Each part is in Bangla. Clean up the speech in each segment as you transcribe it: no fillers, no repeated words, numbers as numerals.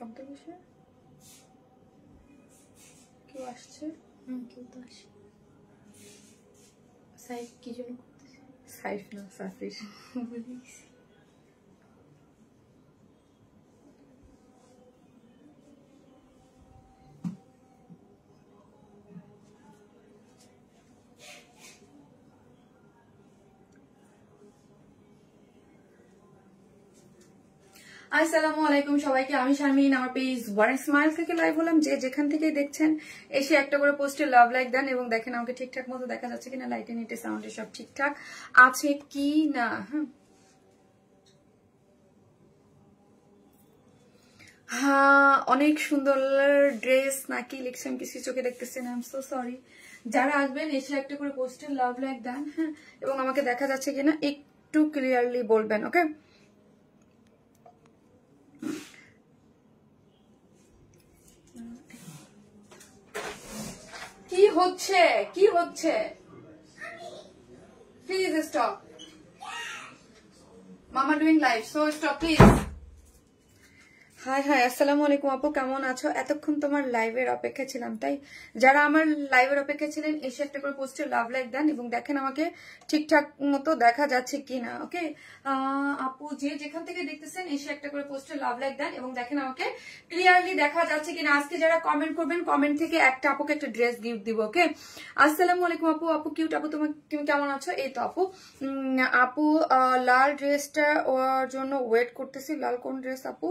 শব্দ কিসে? কেউ আসছে? কেউ তো আসে। সাইফ কি জন্য করতেছে? সাইফ না, সাফিস। আসসালামু আলাইকুম সবাইকে, আমি শারমিন। আমার পেজ ওয়ারেন স্মাইল থেকে লাইভ হলাম। যে যেখান থেকে দেখছেন এসে একটা করে পোস্টে লাভ লাইক দেন এবং দেখেন আমাকে ঠিকঠাক মতো দেখা যাচ্ছে কিনা, লাইটে নিটে সাউন্ডে সব ঠিকঠাক আছে কি না। হ্যাঁ, অনেক সুন্দর ড্রেস নাকি লিখছেন, কিছু চোখে দেখতেছেন। I am so sorry. যারা আসবেন এসে একটা করে পোস্টে লাভ লাইক দেন, হ্যাঁ, এবং আমাকে দেখা যাচ্ছে কিনা একটু ক্লিয়ারলি বলবেন, ওকে? কি হচ্ছে, কি হচ্ছে? Please stop. মামা doing live, so stop please. Hi hi, আসসালামু আলাইকুম আপু, কেমন আছো? এতক্ষণ তোমার লাইভের অপেক্ষা ছিলাম, তাই যারা আমার লাইভের অপেক্ষা ছিলেন এসে একটা করে পোস্টে লাভ লাইক দেন এবং দেখেন আমাকে ঠিকঠাক মতো দেখা যাচ্ছে কিনা, ওকে? আপু যে যেখান থেকে দেখতেছেন এসে একটা করে পোস্টে লাভ লাইক দেন এবং দেখেন আমাকে ক্লিয়ারলি দেখা যাচ্ছে কিনা। আজকে যারা কমেন্ট করবেন, কমেন্ট থেকে একটা আপুকে একটা ড্রেস গিফট দিব, ওকে? আসসালামু আলাইকুম আপু। আপু কিউট আপু, তুমি কেমন আছো? এই তো আপু। আপু লাল ড্রেসটা ওর জন্য ওয়েট করতেছি। লাল কোন ড্রেস আপু?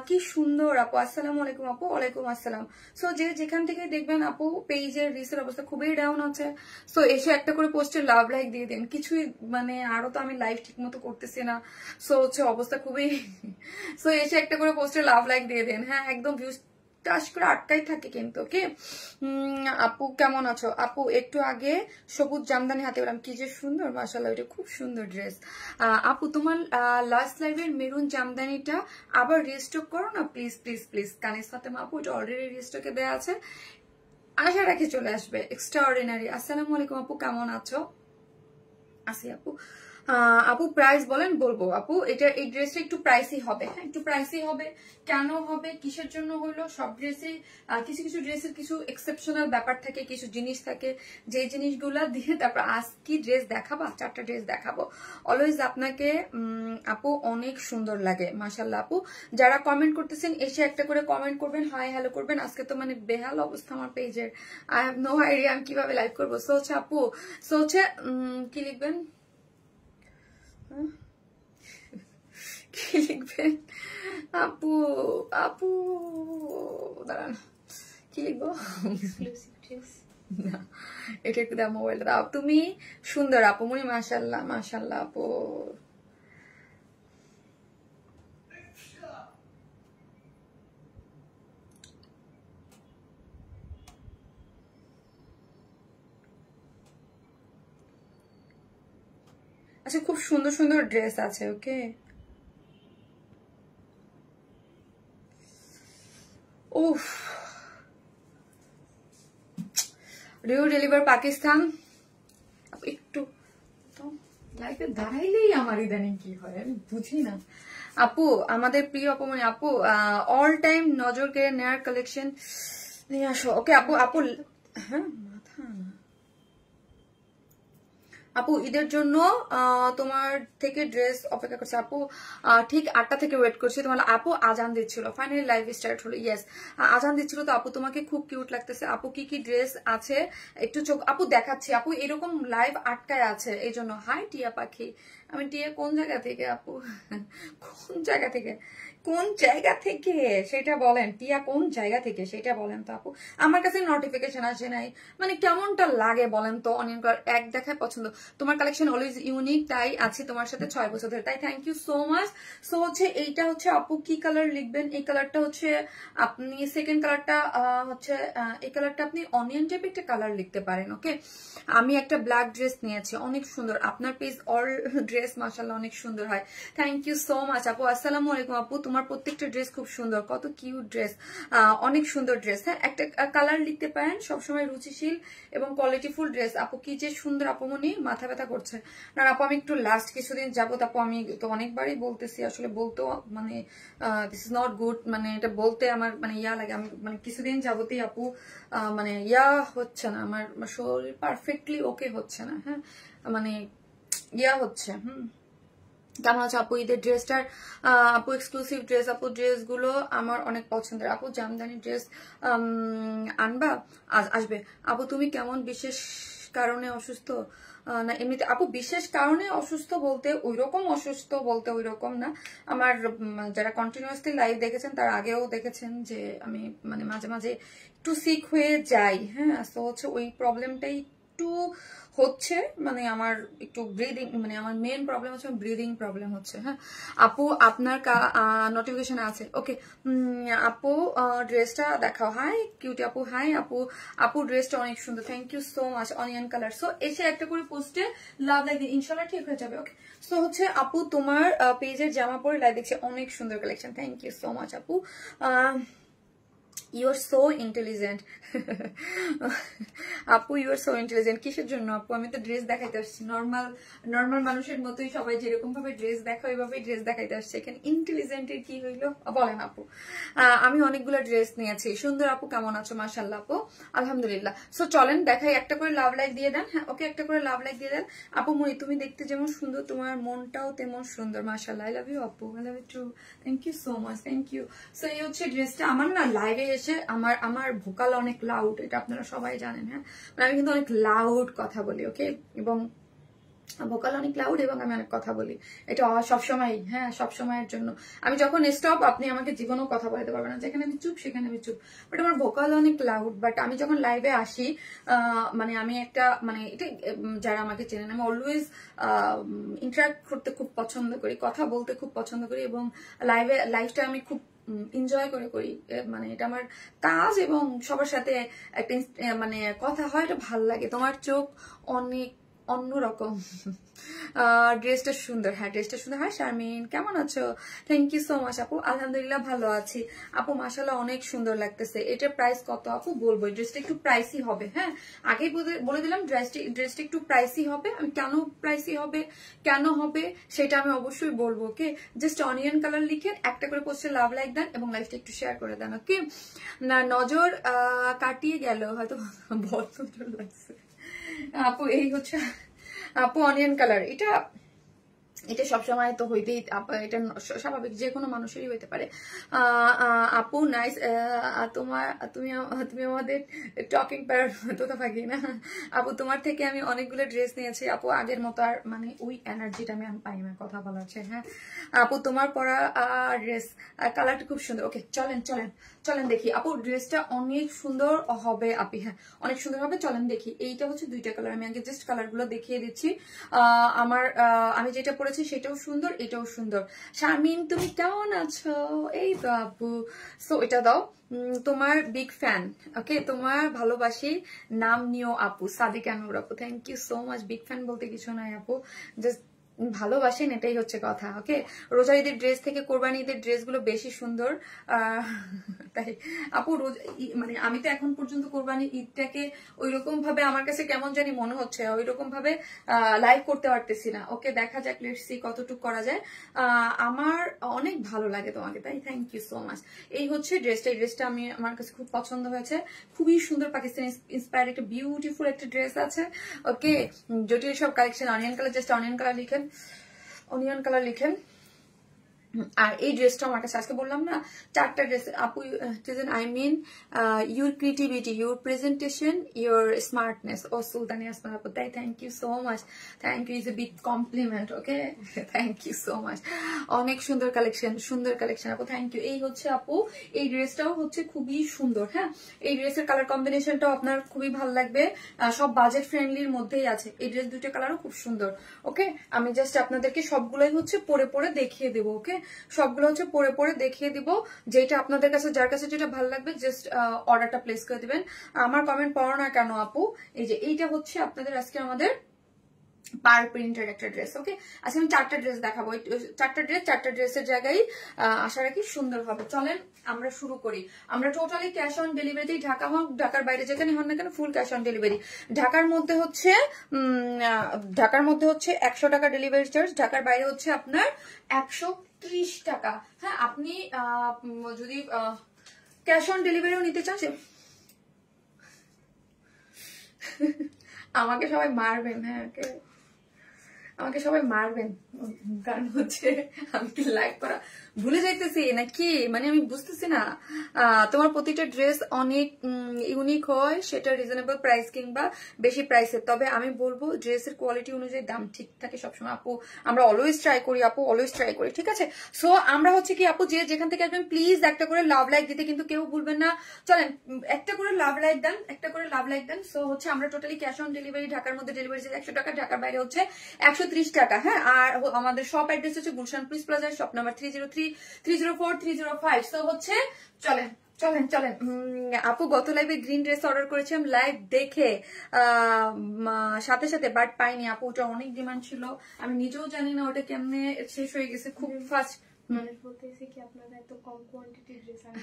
কি সুন্দর আপু। আসসালামু আলাইকুম আপু। ওয়ালাইকুম আসসালাম। সো যে যেখান থেকে দেখবেন আপু, পেজের রিসের অবস্থা খুবই ডাউন আছে। সো এসে একটা করে পোস্টে লাভ লাইক দিয়ে দেন। কিছুই মানে আরো তো আমি লাইভ ঠিক মতো করতেছি না, সো হচ্ছে অবস্থা খুবই। সো এসে একটা করে পোস্টে লাভ লাইক দিয়ে দেন, হ্যাঁ, একদম ভিউজ টাস করে আটকাই থাকে কিন্তু, ওকে? আপু কেমন আছো? আপু একটু আগে সবুজ জামদানি হাতে পেলাম, কি যে সুন্দর, মাশাআল্লাহ, এটা খুব সুন্দর ড্রেস। আপু তোমার লাস্ট লাইভের মেরুন জামদানিটা আবার রিস্টক করো না please please please. Kanis Fatema আপু, এটা অলরেডি রিস্টকে দেওয়া আছে, আশা রাখি চলে আসবে। Extra ordinary. আসসালামু আলাইকুম আপু, কেমন আছো? আসি আপু। আপু প্রাইস বলেন, বলবো আপু। এটা এই ড্রেসটা একটু প্রাইসি হবে, হ্যাঁ, একটু প্রাইসি হবে। কেন হবে, কিসের জন্য হইলো? সব ড্রেসে কিছু কিছু ড্রেসের কিছু এক্সেপশনাল ব্যাপার থাকে, কিছু জিনিস থাকে, যে জিনিসগুলা দিয়ে তারপর আজ কি ড্রেস দেখাবো, 4টা ড্রেস দেখাবো। অলওয়েজ আপনাকে আপু অনেক সুন্দর লাগে, মাশাআল্লাহ। আপু যারা কমেন্ট করতেছেন এসে একটা করে কমেন্ট করবেন, হাই হ্যালো করবেন। আজকে তো মানে বেহাল অবস্থা আমার পেজের, আই হ্যাভ নো আইডিয়া আমি কিভাবে লাইভ করবো। সো হচ্ছে আপু, সো হচ্ছে কি লিখবেন, কি লিখবেন আপু? আপু দাঁড়ান, কি লিখবো? না, এটা একটু দাও, মোবাইলটা দাও। তুমি সুন্দর আপু মনি, মাশাআল্লাহ মাশাআল্লাহ আপু। আচ্ছা, খুব সুন্দর সুন্দর ড্রেস আছে, ওকে? উফ, রিউ ডেলিভার পাকিস্তান। একটু লাইফে দাঁড়াইলেই আমার ইদানিং কি হয় আমি বুঝি না। আপু আমাদের প্রিয় অপমনি আপু, অল টাইম নজর কেড়ে নেয়ার কালেকশন নিয়ে আসো, ওকে আপু? আপু হ্যাঁ, মাথা না আপু, ঈদের জন্য তোমার থেকে ড্রেস অপেক্ষা করছে আপু। ঠিক 8টা থেকে ওয়েট করছি তোমার। আপু আজান দিচ্ছিল, ফাইনালি লাইভ স্টার্ট হলো। ইয়েস, আজান দিচ্ছিল তো আপু, তোমাকে খুব কিউট লাগতেছে আপু। কি কি ড্রেস আছে একটু চোখ আপু দেখাচ্ছি আপু, এরকম লাইভ আটকায় আছে এই জন্য। হাই টিয়া পাখি, আমি টিয়া কোন জায়গা থেকে আপু? কোন জায়গা থেকে, কোন জায়গা থেকে সেটা বলেন। টিয়া কোন জায়গা থেকে সেটা বলেন তো আপু। আমার কাছে নোটিফিকেশন আসে নাই, মানে কেমনটা লাগে বলেন তো। অনিয়ন কালার এক দেখায় পছন্দ। তোমার কালেকশন অলওয়েজ ইউনিক, তাই আছি তোমার সাথে 6 বছর ধরে, তাই thank you so much. So হচ্ছে এইটা হচ্ছে আপু কি কালার লিখবেন? এই কালারটা হচ্ছে আপনি, সেকেন্ড কালারটা হচ্ছে এই কালারটা আপনি অনিয়ন টাইপ একটা কালার লিখতে পারেন, ওকে? আমি একটা ব্ল্যাক ড্রেস নিয়েছি, অনেক সুন্দর। আপনার পেজ অল ড্রেস মাশাআল্লাহ অনেক সুন্দর হয়, থ্যাংক ইউ সো মাচ আপু। আসসালামু আলাইকুম আপু, তোমার প্রত্যেকটা ড্রেস খুব সুন্দর, কত কিউট ড্রেস, অনেক সুন্দর ড্রেস। হ্যাঁ, একটা কালার লিখতে পারেন, সবসময় রুচিশীল এবং কোয়ালিটিফুল ড্রেস। আপু কি যে সুন্দর, আপুমনি মাথা ব্যথা করছে না আপু। আমি একটু লাস্ট কিছুদিন যাবত আপু, আমি তো অনেকবারই বলতেছি, আসলে বলতেও মানে দিস ইজ নট গুড, মানে এটা বলতে আমার মানে ইয়া লাগে। আমি মানে কিছুদিন যাবতই আপু মানে ইয়া হচ্ছে না, আমার শরীর পারফেক্টলি ওকে হচ্ছে না। হ্যাঁ, মানে ইয়া হচ্ছে। কেমন আছে আপু ঈদের ড্রেসটার? আপু এক্সক্লুসিভ ড্রেস, আপু ড্রেসগুলো আমার অনেক পছন্দের। আপু জামদানি ড্রেস আনবা? আসবে। আপু তুমি কেমন, বিশেষ কারণে অসুস্থ? না এমনিতে আপু বিশেষ কারণে অসুস্থ বলতে ওইরকম অসুস্থ বলতে ওইরকম না। আমার যারা কন্টিনিউয়াসলি লাইভ দেখেছেন তার আগেও দেখেছেন যে আমি মানে মাঝে মাঝে একটু সিক হয়ে যাই। হ্যাঁ, তো হচ্ছে ওই প্রবলেমটাই একটু হচ্ছে, মানে আমার একটু ব্রিদিং, মানে আমার মেন প্রবলেম হচ্ছে ব্রিদিং প্রবলেম হচ্ছে। হ্যাঁ আপু, আপনার নোটিফিকেশন আছে? ওকে আপু, ড্রেসটা দেখাও। হাই কিউটি আপু, হাই আপু। আপু ড্রেসটা অনেক সুন্দর, thank you so much, onion colour. So এসে একটা করে পোস্টে লাভ লাইক দিই, ইনশাল্লাহ ঠিক হয়ে যাবে। ওকে, সো হচ্ছে আপু তোমার পেজের জামা পরে লাইভ দেখছি, অনেক সুন্দর collection, thank you so much আপু। ইউ আর সো ইন্টেলিজেন্ট আপু, ইউ আর সো ইন্টেলিজেন্ট। কিসের জন্য আপু? আমি তো ড্রেস দেখাইতে আসছি, নর্মাল মানুষের মতোই সবাই যেরকম ভাবে ড্রেস দেখা ওইভাবেই ড্রেস দেখাইতে আসছে। এখানে ইন্টেলিজেন্টের কি হইলো বলেন আপু? আমি অনেকগুলো ড্রেস নিয়েছি। সুন্দর আপু, কেমন আছো? মাশাআল্লাহ আপু, আলহামদুলিল্লাহ। সো চলেন দেখাই, একটা করে লাভ লাইক দিয়ে দেন। হ্যাঁ ওকে, একটা করে লাভ লাইক দিয়ে দেন। আপু মনি, তুমি দেখতে যেমন সুন্দর, তোমার মনটাও তেমন সুন্দর, মাশাআল্লাহ। আই লাভ ইউ আপু, I love you too, thank you so much, thank you. So এই হচ্ছে ড্রেসটা। আমার না লাইভে এসে আমার ভোকাল অনেক লাউড, এটা আপনারা সবাই জানেন। হ্যাঁ, আমি কিন্তু অনেক লাউড কথা বলি, ওকে, এবং ভোকাল অনেক লাউড এবং আমি অনেক কথা বলি, এটা সবসময়। হ্যাঁ, সবসময়ের জন্য। আমি যখন স্টপ, আপনি আমাকে জীবনেও কথা বলতে পারবেন না, যেখানে আমি চুপ সেখানে আমি চুপ। বাট আমার ভোকাল অনেক লাউড। বাট আমি যখন লাইভে আসি, মানে আমি একটা মানে এটা যারা আমাকে চেনেন, আমি অলওয়েজ ইন্টারাক্ট করতে খুব পছন্দ করি, কথা বলতে খুব পছন্দ করি, এবং লাইভটা আমি খুব এনজয় করে করি। মানে এটা আমার কাজ, এবং সবার সাথে একটা মানে কথা হয়, এটা ভাল লাগে। তোমার চোখ অনেক অন্যরকম। ড্রেসটা সুন্দর। হ্যাঁ, ড্রেসটা সুন্দর। হ্যাঁ শারমিন, কেমন আছো? থ্যাংক ইউ সো মাচ আপু, আলহামদুলিল্লাহ ভালো আছি আপু, মাশাআল্লাহ অনেক সুন্দর লাগতেছে। এটার প্রাইস কত আপু? বলবো, ড্রেসটা একটু প্রাইসি হবে। হ্যাঁ, আগেই বলে দিলাম, ড্রেসটা একটু প্রাইসি হবে। আমি কেন প্রাইসি হবে, কেন হবে সেটা আমি অবশ্যই বলবো। ওকে, জাস্ট অনিয়ন কালার লিখেন, একটা করে পোস্টে লাভ লাইক দেন, এবং লাইভটা একটু শেয়ার করে দেন। ওকে, না নজর কাটিয়ে গেল হয়তো, বহুত নজর লাগছে আপু। এই হচ্ছে আপু অনিয়ন কালার, এটা সবসময় তো হইতেই, এটা স্বাভাবিক, যে কোনো মানুষেরই হইতে পারে। আপু নাইস, তুমি আমাদের টকিং প্যারট তো থাকি না আপু। তোমার থেকে আমি অনেকগুলো ড্রেস নিয়েছি আপু, আগের মতো আর মানে ওই এনার্জিটা আমি পাই না কথা বলার। হ্যাঁ আপু, তোমার পরা ড্রেস কালারটা খুব সুন্দর। ওকে, চলেন দেখি আপু, ড্রেসটা অনেক সুন্দর হবে আপি। হ্যাঁ, অনেক সুন্দর হবে, চলেন দেখি। এইটা হচ্ছে দুইটা কালার, আমি আগে জাস্ট কালারগুলো দেখিয়ে দিচ্ছি। আমি যেটা পরেছি সেটাও সুন্দর, এটাও সুন্দর। শারমিন, তুমি কেমন আছো? এই তো আপু। সো এটা দাও, তোমার বিগ ফ্যান। ওকে, তোমার ভালোবাসি, নাম নিও আপু। সাদিকা নূর আপু, thank you so much. Big fan বলতে কিছু নাই আপু, জাস্ট ভালোবাসেন, এটাই হচ্ছে কথা। ওকে, রোজা ঈদের ড্রেস থেকে কোরবানি ঈদের ড্রেসগুলো বেশি সুন্দর। তাই আপু, মানে আমি তো এখন পর্যন্ত কোরবানি ঈদটাকে ওইরকম ভাবে আমার কাছে কেমন জানি মনে হচ্ছে, ওইরকম ভাবে লাইভ করতে পারতেছি না। ওকে, দেখা যাক, লেটস সি কতটুকু করা যায়। আমার অনেক ভালো লাগে তোমাকে, তাই থ্যাংক ইউ সো মাচ। এই হচ্ছে ড্রেসটা, এই ড্রেসটা আমার কাছে খুব পছন্দ হয়েছে, খুবই সুন্দর, পাকিস্তানি ইন্সপায়ার্ড একটা বিউটিফুল একটা ড্রেস আছে। ওকে, জটিল সব collection, onion colour, just onion colour লিখেন, অনিয়ন কালার লিখেন। আর এই ড্রেসটা আমার কাছে আজকে বললাম না, চারটা ড্রেস আপু, I mean your creativity, your presentation, your smartness. ও সুলতানি আসমান আপু, তাই thank you so much, thank you, is a big compliment. Okay, thank you so much. অনেক সুন্দর কালেকশন আপু, থ্যাংক ইউ। এই হচ্ছে আপু, এই ড্রেসটাও হচ্ছে খুবই সুন্দর। হ্যাঁ, এই ড্রেসের কালার কম্বিনেশনটাও আপনার খুবই ভালো লাগবে, সব বাজেট ফ্রেন্ডলির মধ্যেই আছে। এই ড্রেস দুইটা কালারও খুব সুন্দর। ওকে, আমি জাস্ট আপনাদেরকে সবগুলোই হচ্ছে পরে দেখিয়ে দেবো। ওকে, সবগুলো হচ্ছে পরে দেখিয়ে দিব, যেটা আপনাদের কাছে, যার কাছে যেটা ভালো লাগবে জাস্ট অর্ডারটা প্লেস করে দিবেন। আমার কমেন্ট পড়ো না কেন আপু, এই যে এইটা হচ্ছে আপনাদের আজকে আমাদের পার প্রিন্টের একটা ড্রেস। ওকে, আচ্ছা আমি 4টা ড্রেস দেখাবো, 4টা ড্রেসের জায়গায় আশা রাখি সুন্দর হবে। চলেন আমরা শুরু করি। আমরা টোটালি ক্যাশ অন ডেলিভারিতে, ঢাকা হোক ঢাকার বাইরে যেখানে হন না কেন ফুল ক্যাশ অন ডেলিভারি। ঢাকার মধ্যে হচ্ছে 100 টাকা ডেলিভারি চার্জ, ঢাকার বাইরে হচ্ছে আপনার 130 টাকা। হ্যাঁ, আপনি যদি ক্যাশ অন ডেলিভারিও নিতে চান, আমাকে সবাই মারবেন, হ্যাঁ আমাকে সবাই মারবেন, কারণ হচ্ছে আমি কি লাইভ করা ভুলে যাইতেছি নাকি, মানে আমি বুঝতেছি না। তোমার প্রতিটা ড্রেস অনেক ইউনিক হয়, সেটা রিজনেবল প্রাইস কিংবা বেশি প্রাইসের, তবে আমি বলবো ড্রেসের কোয়ালিটি অনুযায়ী দাম ঠিক থাকে সবসময় আপু। আমরা অলওয়েজ ট্রাই করি আপু, অলওয়েজ ট্রাই করি, ঠিক আছে। সো আমরা হচ্ছে কি আপু, যে যেখান থেকে আসবেন প্লিজ একটা করে লাভ লাইক দিতে কিন্তু কেউ ভুলবেন না। চলেন একটা করে লাভ লাইক দেন, একটা করে লাভ লাইক দেন। সো হচ্ছে আমরা টোটালি ক্যাশ অন ডেলিভারি, ঢাকার মধ্যে ডেলিভারি চার্জ 100 টাকা, ঢাকার বাইরে হচ্ছে 130 টাকা। হ্যাঁ, আর আমাদের শপ অ্যাড্রেস হচ্ছে Gulshan piece plaza, shop number 303, 304, 305। So হচ্ছে চলেন চলেন চলেন। আপু গত লাইভে গ্রিন ড্রেস অর্ডার করেছিলাম লাইভ দেখে সাথে সাথে, বাট পাইনি আপু, ওটা অনেক ডিমান্ড ছিল, আমি নিজেও জানি না ওটা কেমনে শেষ হয়ে গেছে খুব ফাস্ট।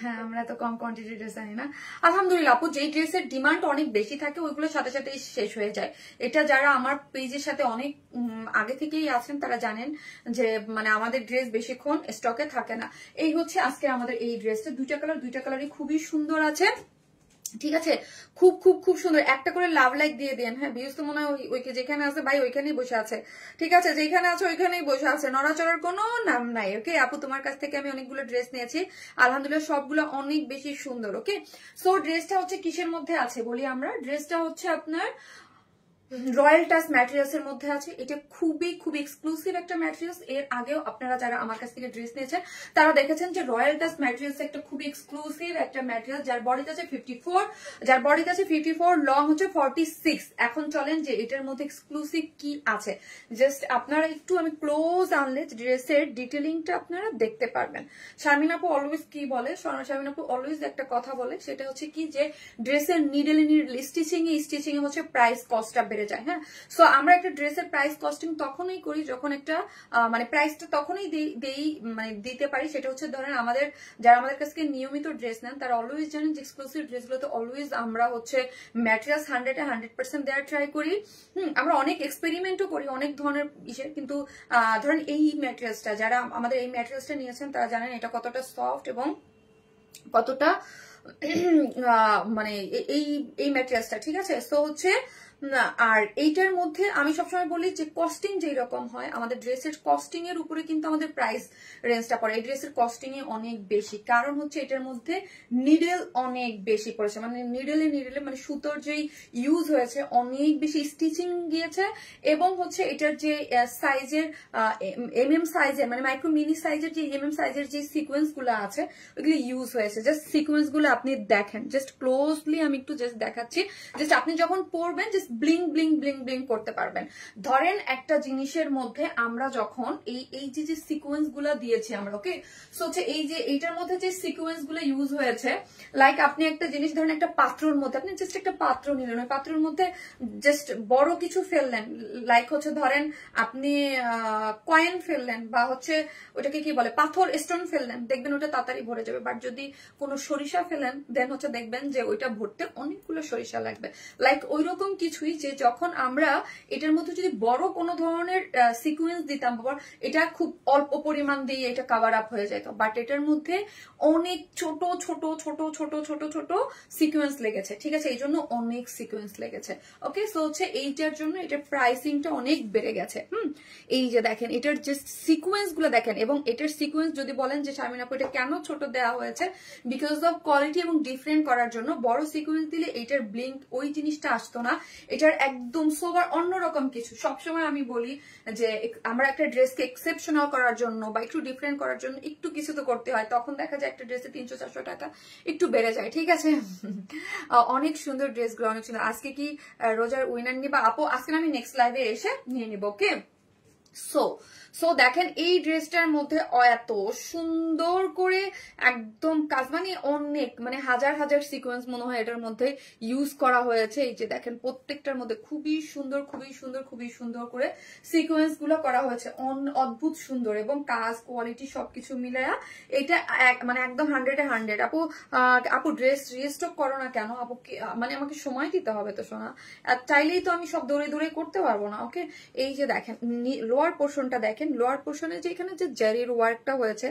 হ্যাঁ, আমরা তো কম কোয়ান্টিটির ড্রেস আনি না আলহামদুলিল্লাহ আপু। যেই ড্রেসের ডিমান্ড অনেক বেশি থাকে ওইগুলো সাথে সাথে শেষ হয়ে যায়। এটা যারা আমার পেজের সাথে অনেক আগে থেকেই আছেন তারা জানেন যে মানে আমাদের ড্রেস বেশিক্ষণ স্টকে থাকে না। এই হচ্ছে আজকে আমাদের এই ড্রেসটা, দুইটা কালারই খুবই সুন্দর আছে, ঠিক আছে, খুব খুব খুব সুন্দর। একটা করে লাভ লাইক দিয়ে দেন। হ্যাঁ, বিউজ তো মনে হয় ওইকে যেখানে আছে ভাই ওইখানেই বসে আছে, ঠিক আছে, যেখানে আছে ওইখানেই বসে আছে, নড়াচড়ার কোনো নাম নাই। ওকে আপু, তোমার কাছ থেকে আমি অনেকগুলো ড্রেস নিয়েছি আলহামদুলিল্লাহ, সবগুলো অনেক বেশি সুন্দর। ওকে, সো ড্রেসটা হচ্ছে কিসের মধ্যে আছে বলি আমরা, ড্রেসটা হচ্ছে আপনার রয়্যাল টাচ ম্যাটেরিয়ালস এর মধ্যে আছে। এটা খুবই খুবই এক্সক্লুসিভ একটা ম্যাটেরিয়ালস। এর আগেও আপনারা যারা আমার কাছ থেকে ড্রেস নিয়েছেন তারা দেখেছেন যে রয়্যাল টাচ ম্যাটেরিয়ালস একটা খুবই এক্সক্লুসিভ একটা ম্যাটেরিয়াল, যার বডিতে আছে 54, লং হচ্ছে 46। এখন চলেন যে এটার মধ্যে এক্সক্লুসিভ কি আছে, জাস্ট আপনারা একটু আমি ক্লোজ আনলে ড্রেসের ডিটেলিংটা আপনারা দেখতে পারবেন। শারমিন আপু অলওয়েজ কি বলে, শারমিন আপু অলওয়েজ একটা কথা বলে, সেটা হচ্ছে কি যে ড্রেসের নিডল স্টিচিং এ হচ্ছে প্রাইস কস্টটা বেড়ে যায়। হ্যাঁ, সো আমরা একটা ড্রেসের প্রাইস কস্টিং তখনই করি যখন একটা মানে প্রাইসটা তখনই মানে দিতে পারি, সেটা হচ্ছে ধরেন যারা আমাদের কাছ থেকে নিয়মিত ড্রেস নেন তারা অলওয়েজ জানেন যে এক্সক্লুসিভ ড্রেসগুলোতে অলওয়েজ আমরা হচ্ছে ম্যাটেরিয়ালস 100% দেওয়ার ট্রাই করি। আমরা অনেক এক্সপেরিমেন্টও করি অনেক ধরনের ইসের, কিন্তু ধরেন এই ম্যাটেরিয়ালসটা, যারা আমাদের এই ম্যাটেরিয়ালসটা নিয়েছেন তারা জানেন এটা কতটা সফট এবং কতটা মানে এই ম্যাটেরিয়ালসটা, ঠিক আছে। সো হচ্ছে আর এইটার মধ্যে আমি সবসময় বলি যে কস্টিং যেই রকম হয় আমাদের ড্রেসের কস্টিং এর উপরে কিন্তু আমাদের প্রাইস রেঞ্জটা পড়ে। এই ড্রেসের কস্টিং এ অনেক বেশি, কারণ হচ্ছে এটার মধ্যে নিডেল অনেক বেশি পড়েছে, মানে নিডেলে মানে সুতোর যেই ইউজ হয়েছে অনেক বেশি, স্টিচিং গিয়েছে, এবং হচ্ছে এটার যে সাইজের সাইজের মানে মাইক্রো মিনি সাইজের যে সাইজের যে সিকোয়েন্স গুলো আছে ওইগুলো ইউজ হয়েছে। জাস্ট সিকোয়েন্স গুলো আপনি দেখেন, জাস্ট ক্লোজলি আমি একটু জাস্ট দেখাচ্ছি, জাস্ট আপনি যখন পরবেন just bling bling bling bling করতে পারবেন। ধরেন একটা জিনিসের মধ্যে আমরা যখন এই যে সিকোয়েন্স গুলো দিয়েছি আমরা, ওকে, সো হচ্ছে এই যে এইটার মধ্যে যে সিকোয়েন্স গুলো ইউজ হয়েছে, লাইক আপনি একটা জিনিস ধরেন একটা পাত্রর মধ্যে আপনি জাস্ট একটা পাত্র নিলেন, ওই পাত্রের মধ্যে জাস্ট বড় কিছু ফেললেন, লাইক হচ্ছে ধরেন আপনি কয়েন ফেললেন বা হচ্ছে ওটাকে কি বলে পাথর স্টোন ফেললেন, দেখবেন ওটা তাড়াতাড়ি ভরে যাবে। বাট যদি কোনো সরিষা ফেলেন দেন হচ্ছে দেখবেন যে ওইটা ভরতে অনেকগুলো সরিষা লাগবে। লাইক ওইরকম কিছুই যে যখন আমরা এটার মধ্যে যদি বড় কোনো ধরনের সিকোয়েন্স দিতাম, এটা খুব অল্প পরিমাণ দিয়ে এটা কাভার আপ হয়ে যেত, বাট এটার মধ্যে অনেক ছোট ছোট ছোট ছোট ছোট ছোট সিকোয়েন্স লেগেছে, ঠিক আছে, এই জন্য অনেক সিকোয়েন্স লেগেছে। ওকে, সো হচ্ছে এইটার জন্য এটার প্রাইসিংটা অনেক বেড়ে গেছে। এই যে দেখেন এটার জাস্ট সিকোয়েন্স গুলো দেখেন, এবং এটার সিকোয়েন্স যদি বলেন যে শারমিন আপু এটা কেন ছোট দেওয়া হয়েছে, বিকজ অফ কোয়ালিটি এবং ডিফারেন্ট করার জন্য। বড় সিকোয়েন্স দিলে এটার ব্লিঙ্ক ওই জিনিসটা আসতো না, এটার একদম সোবার অন্যরকম কিছু। সবসময় আমি বলি যে আমরা একটা ড্রেসকে এক্সেপশনাল করার জন্য বা একটু ডিফারেন্ট করার জন্য একটু কিছু তো করতে হয়, তখন দেখা যায় একটা ড্রেসে 300-400 টাকা একটু বেড়ে যায়, ঠিক আছে। অনেক সুন্দর ড্রেসগুলো, অনেক সুন্দর। আজকে কি রোজার উইনার নিবা আপু? আজকে আমি নেক্সট লাইভে এসে নিয়ে নিব, ওকে। সো সো দেখেন এই ড্রেসটার মধ্যে এত সুন্দর করে একদম কাজ, মানে অনেক, মানে হাজার হাজার সিকোয়েন্স মনে হয় এটার মধ্যে ইউজ করা হয়েছে। এই যে দেখেন প্রত্যেকটার মধ্যে খুবই সুন্দর খুবই সুন্দর খুবই সুন্দর করে সিকোয়েন্স গুলো করা হয়েছে, অদ্ভুত সুন্দর, এবং কাজ কোয়ালিটি সবকিছু মিলায়া এটা মানে একদম 100-এ 100। আপু আপু ড্রেস রিস্টক করো না কেন আপু? মানে আমাকে সময় দিতে হবে তো সোনা, চাইলেই তো আমি সব দৌড়ে দৌড়ে করতে পারবো না। ওকে, এই যে দেখেন লোয়ার পোর্শনটা দেখেন, লোয়ার পোর্শনে যে এখানে যে জারির ওয়ার্কটা হয়েছে,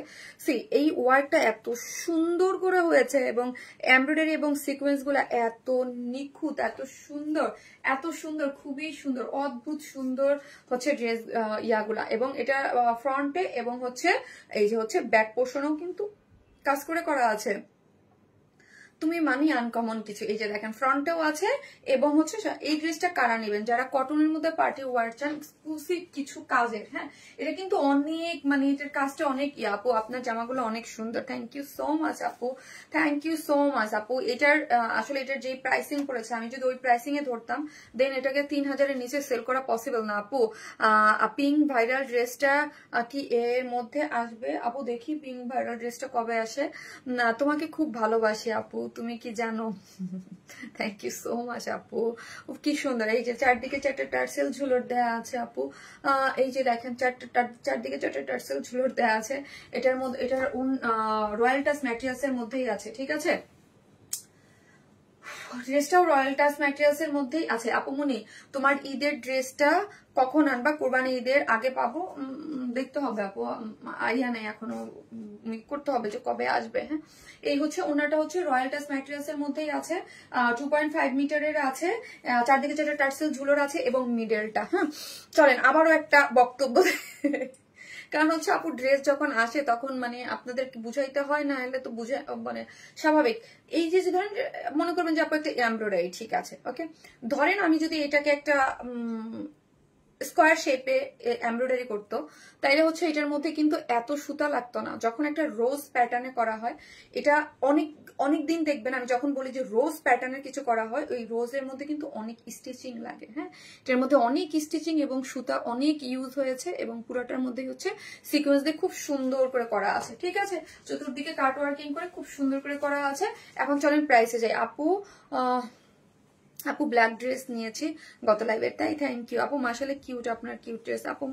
এই ওয়ার্কটা এত সুন্দর করে হয়েছে, এবং এমব্রয়ডারি এবং সিকোয়েন্স গুলা এত নিখুঁত, এত সুন্দর খুবই সুন্দর, অদ্ভুত সুন্দর হচ্ছে ড্রেস ইয়াগুলা। এবং এটা ফ্রন্টে এবং হচ্ছে এই যে হচ্ছে ব্যাক পোর্শনেও কিন্তু কাজ করে করা আছে। তুমি মানি আনকমন কিছু, এই যে দেখেন ফ্রন্টেও আছে। এবং হচ্ছে এই ড্রেসটা কারা নেবেন যারা কটনের মধ্যে পার্টি ওয়ার চান, এক্সক্লুসিভ কিছু কাজের। হ্যাঁ, এটা কিন্তু অনেক, মানে এটার কাজটা অনেক আপু, আপনার জামাগুলো অনেক সুন্দর। থ্যাংক ইউ সো মাচ আপু, থ্যাংক ইউ সো মাচ আপু। এটার আসলে এটার যে প্রাইসিং করেছে, আমি যদি ওই প্রাইসিং এ ধরতাম দেন এটাকে 3000-এর নিচে সেল করা পসিবল না আপু। পিঙ্ক ভাইরাল ড্রেসটা কি এর মধ্যে আসবে আপু? দেখি পিঙ্ক ভাইরাল ড্রেসটা কবে আসে। না, তোমাকে খুব ভালোবাসি আপু, তুমি কি জানো? থ্যাংক ইউ সো মাচ আপু, কি সুন্দর। এই যে চারদিকে 4টে টার্সেল ঝুলর দেয়া আছে আপু। এই যে দেখেন চারদিকে 4টে টার্সেল ঝুলর দেয়া আছে। এটার মধ্যে এটার রয়্যাল টাচ ম্যাটেরিয়ালস এর মধ্যেই আছে, ঠিক আছে? ড্রেসটাও রয়্যাল টাচ ম্যাটেরিয়ালস এর মধ্যেই আছে। আপুমনি তোমার ঈদের ড্রেসটা কখন আনবা? কোরবানি ঈদের আগে পাবো, দেখতে হবে আপু, আইডিয়া নেই এখনো, করতে হবে যে কবে আসবে। হ্যাঁ, এই হচ্ছে ওনাটা হচ্ছে রয়্যাল টাচ ম্যাটেরিয়ালস এর মধ্যেই আছে, 2.5 মিটারের আছে, চারদিকে 4টে টার্সেল ঝুলোর আছে এবং মিডলটা। হ্যাঁ, চলেন আবারও একটা বক্তব্য, কারণ হচ্ছে আপু ড্রেস যখন আসে তখন মানে আপনাদেরকে বুঝাইতে হয়, না হলে তো বুঝে মানে স্বাভাবিক। এই যে ধরেন মনে করবেন যে আপু একটা এমব্রয়ডারি, ঠিক আছে, ওকে, ধরেন আমি যদি এটাকে একটা স্কোয়ার শেপে এমব্রয়ডারি করতো, তাইলে হচ্ছে এটার মধ্যে কিন্তু এত সুতা লাগতো না। যখন একটা রোজ প্যাটার্নে করা হয়, এটা অনেক দিন দেখবেন, আমি যখন বলি যে রোজ প্যাটার্নের কিছু করা হয়, ওই রোজের মধ্যে কিন্তু অনেক স্টিচিং লাগে। হ্যাঁ, এটার মধ্যে অনেক স্টিচিং এবং সুতা অনেক ইউজ হয়েছে, এবং পুরোটার মধ্যে হচ্ছে সিকোয়েন্স দিয়ে খুব সুন্দর করে করা আছে, ঠিক আছে? চতুর্দিকে কাট ওয়ার্কিং করে খুব সুন্দর করে করা আছে। এখন চলেন প্রাইসে যাই। আপু ব্ল্যাক ড্রেস নিয়েছি গত লাইভের, তাই থ্যাংক ইউ আপু, মাশাআল্লাহ কিউট, আপনার কিউট ড্রেস আপু,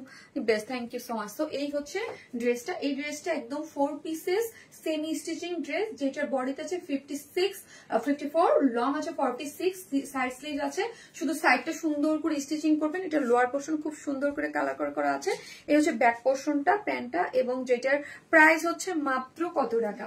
best, thank you so much. তো এই হচ্ছে ড্রেসটা, এই ড্রেসটা একদম 4 পিসেস সেমি স্টিচিং ড্রেস, যেটার বডিতে আছে 54, লং আছে 46, সাইড স্লিভ আছে, শুধু সাইডটা সুন্দর করে স্টিচিং করবেন। এটা লোয়ার পোর্শন খুব সুন্দর করে কালার করা আছে। এই হচ্ছে ব্যাক পোর্শনটা, প্যান্টটা, এবং যেটার প্রাইস হচ্ছে মাত্র কত টাকা?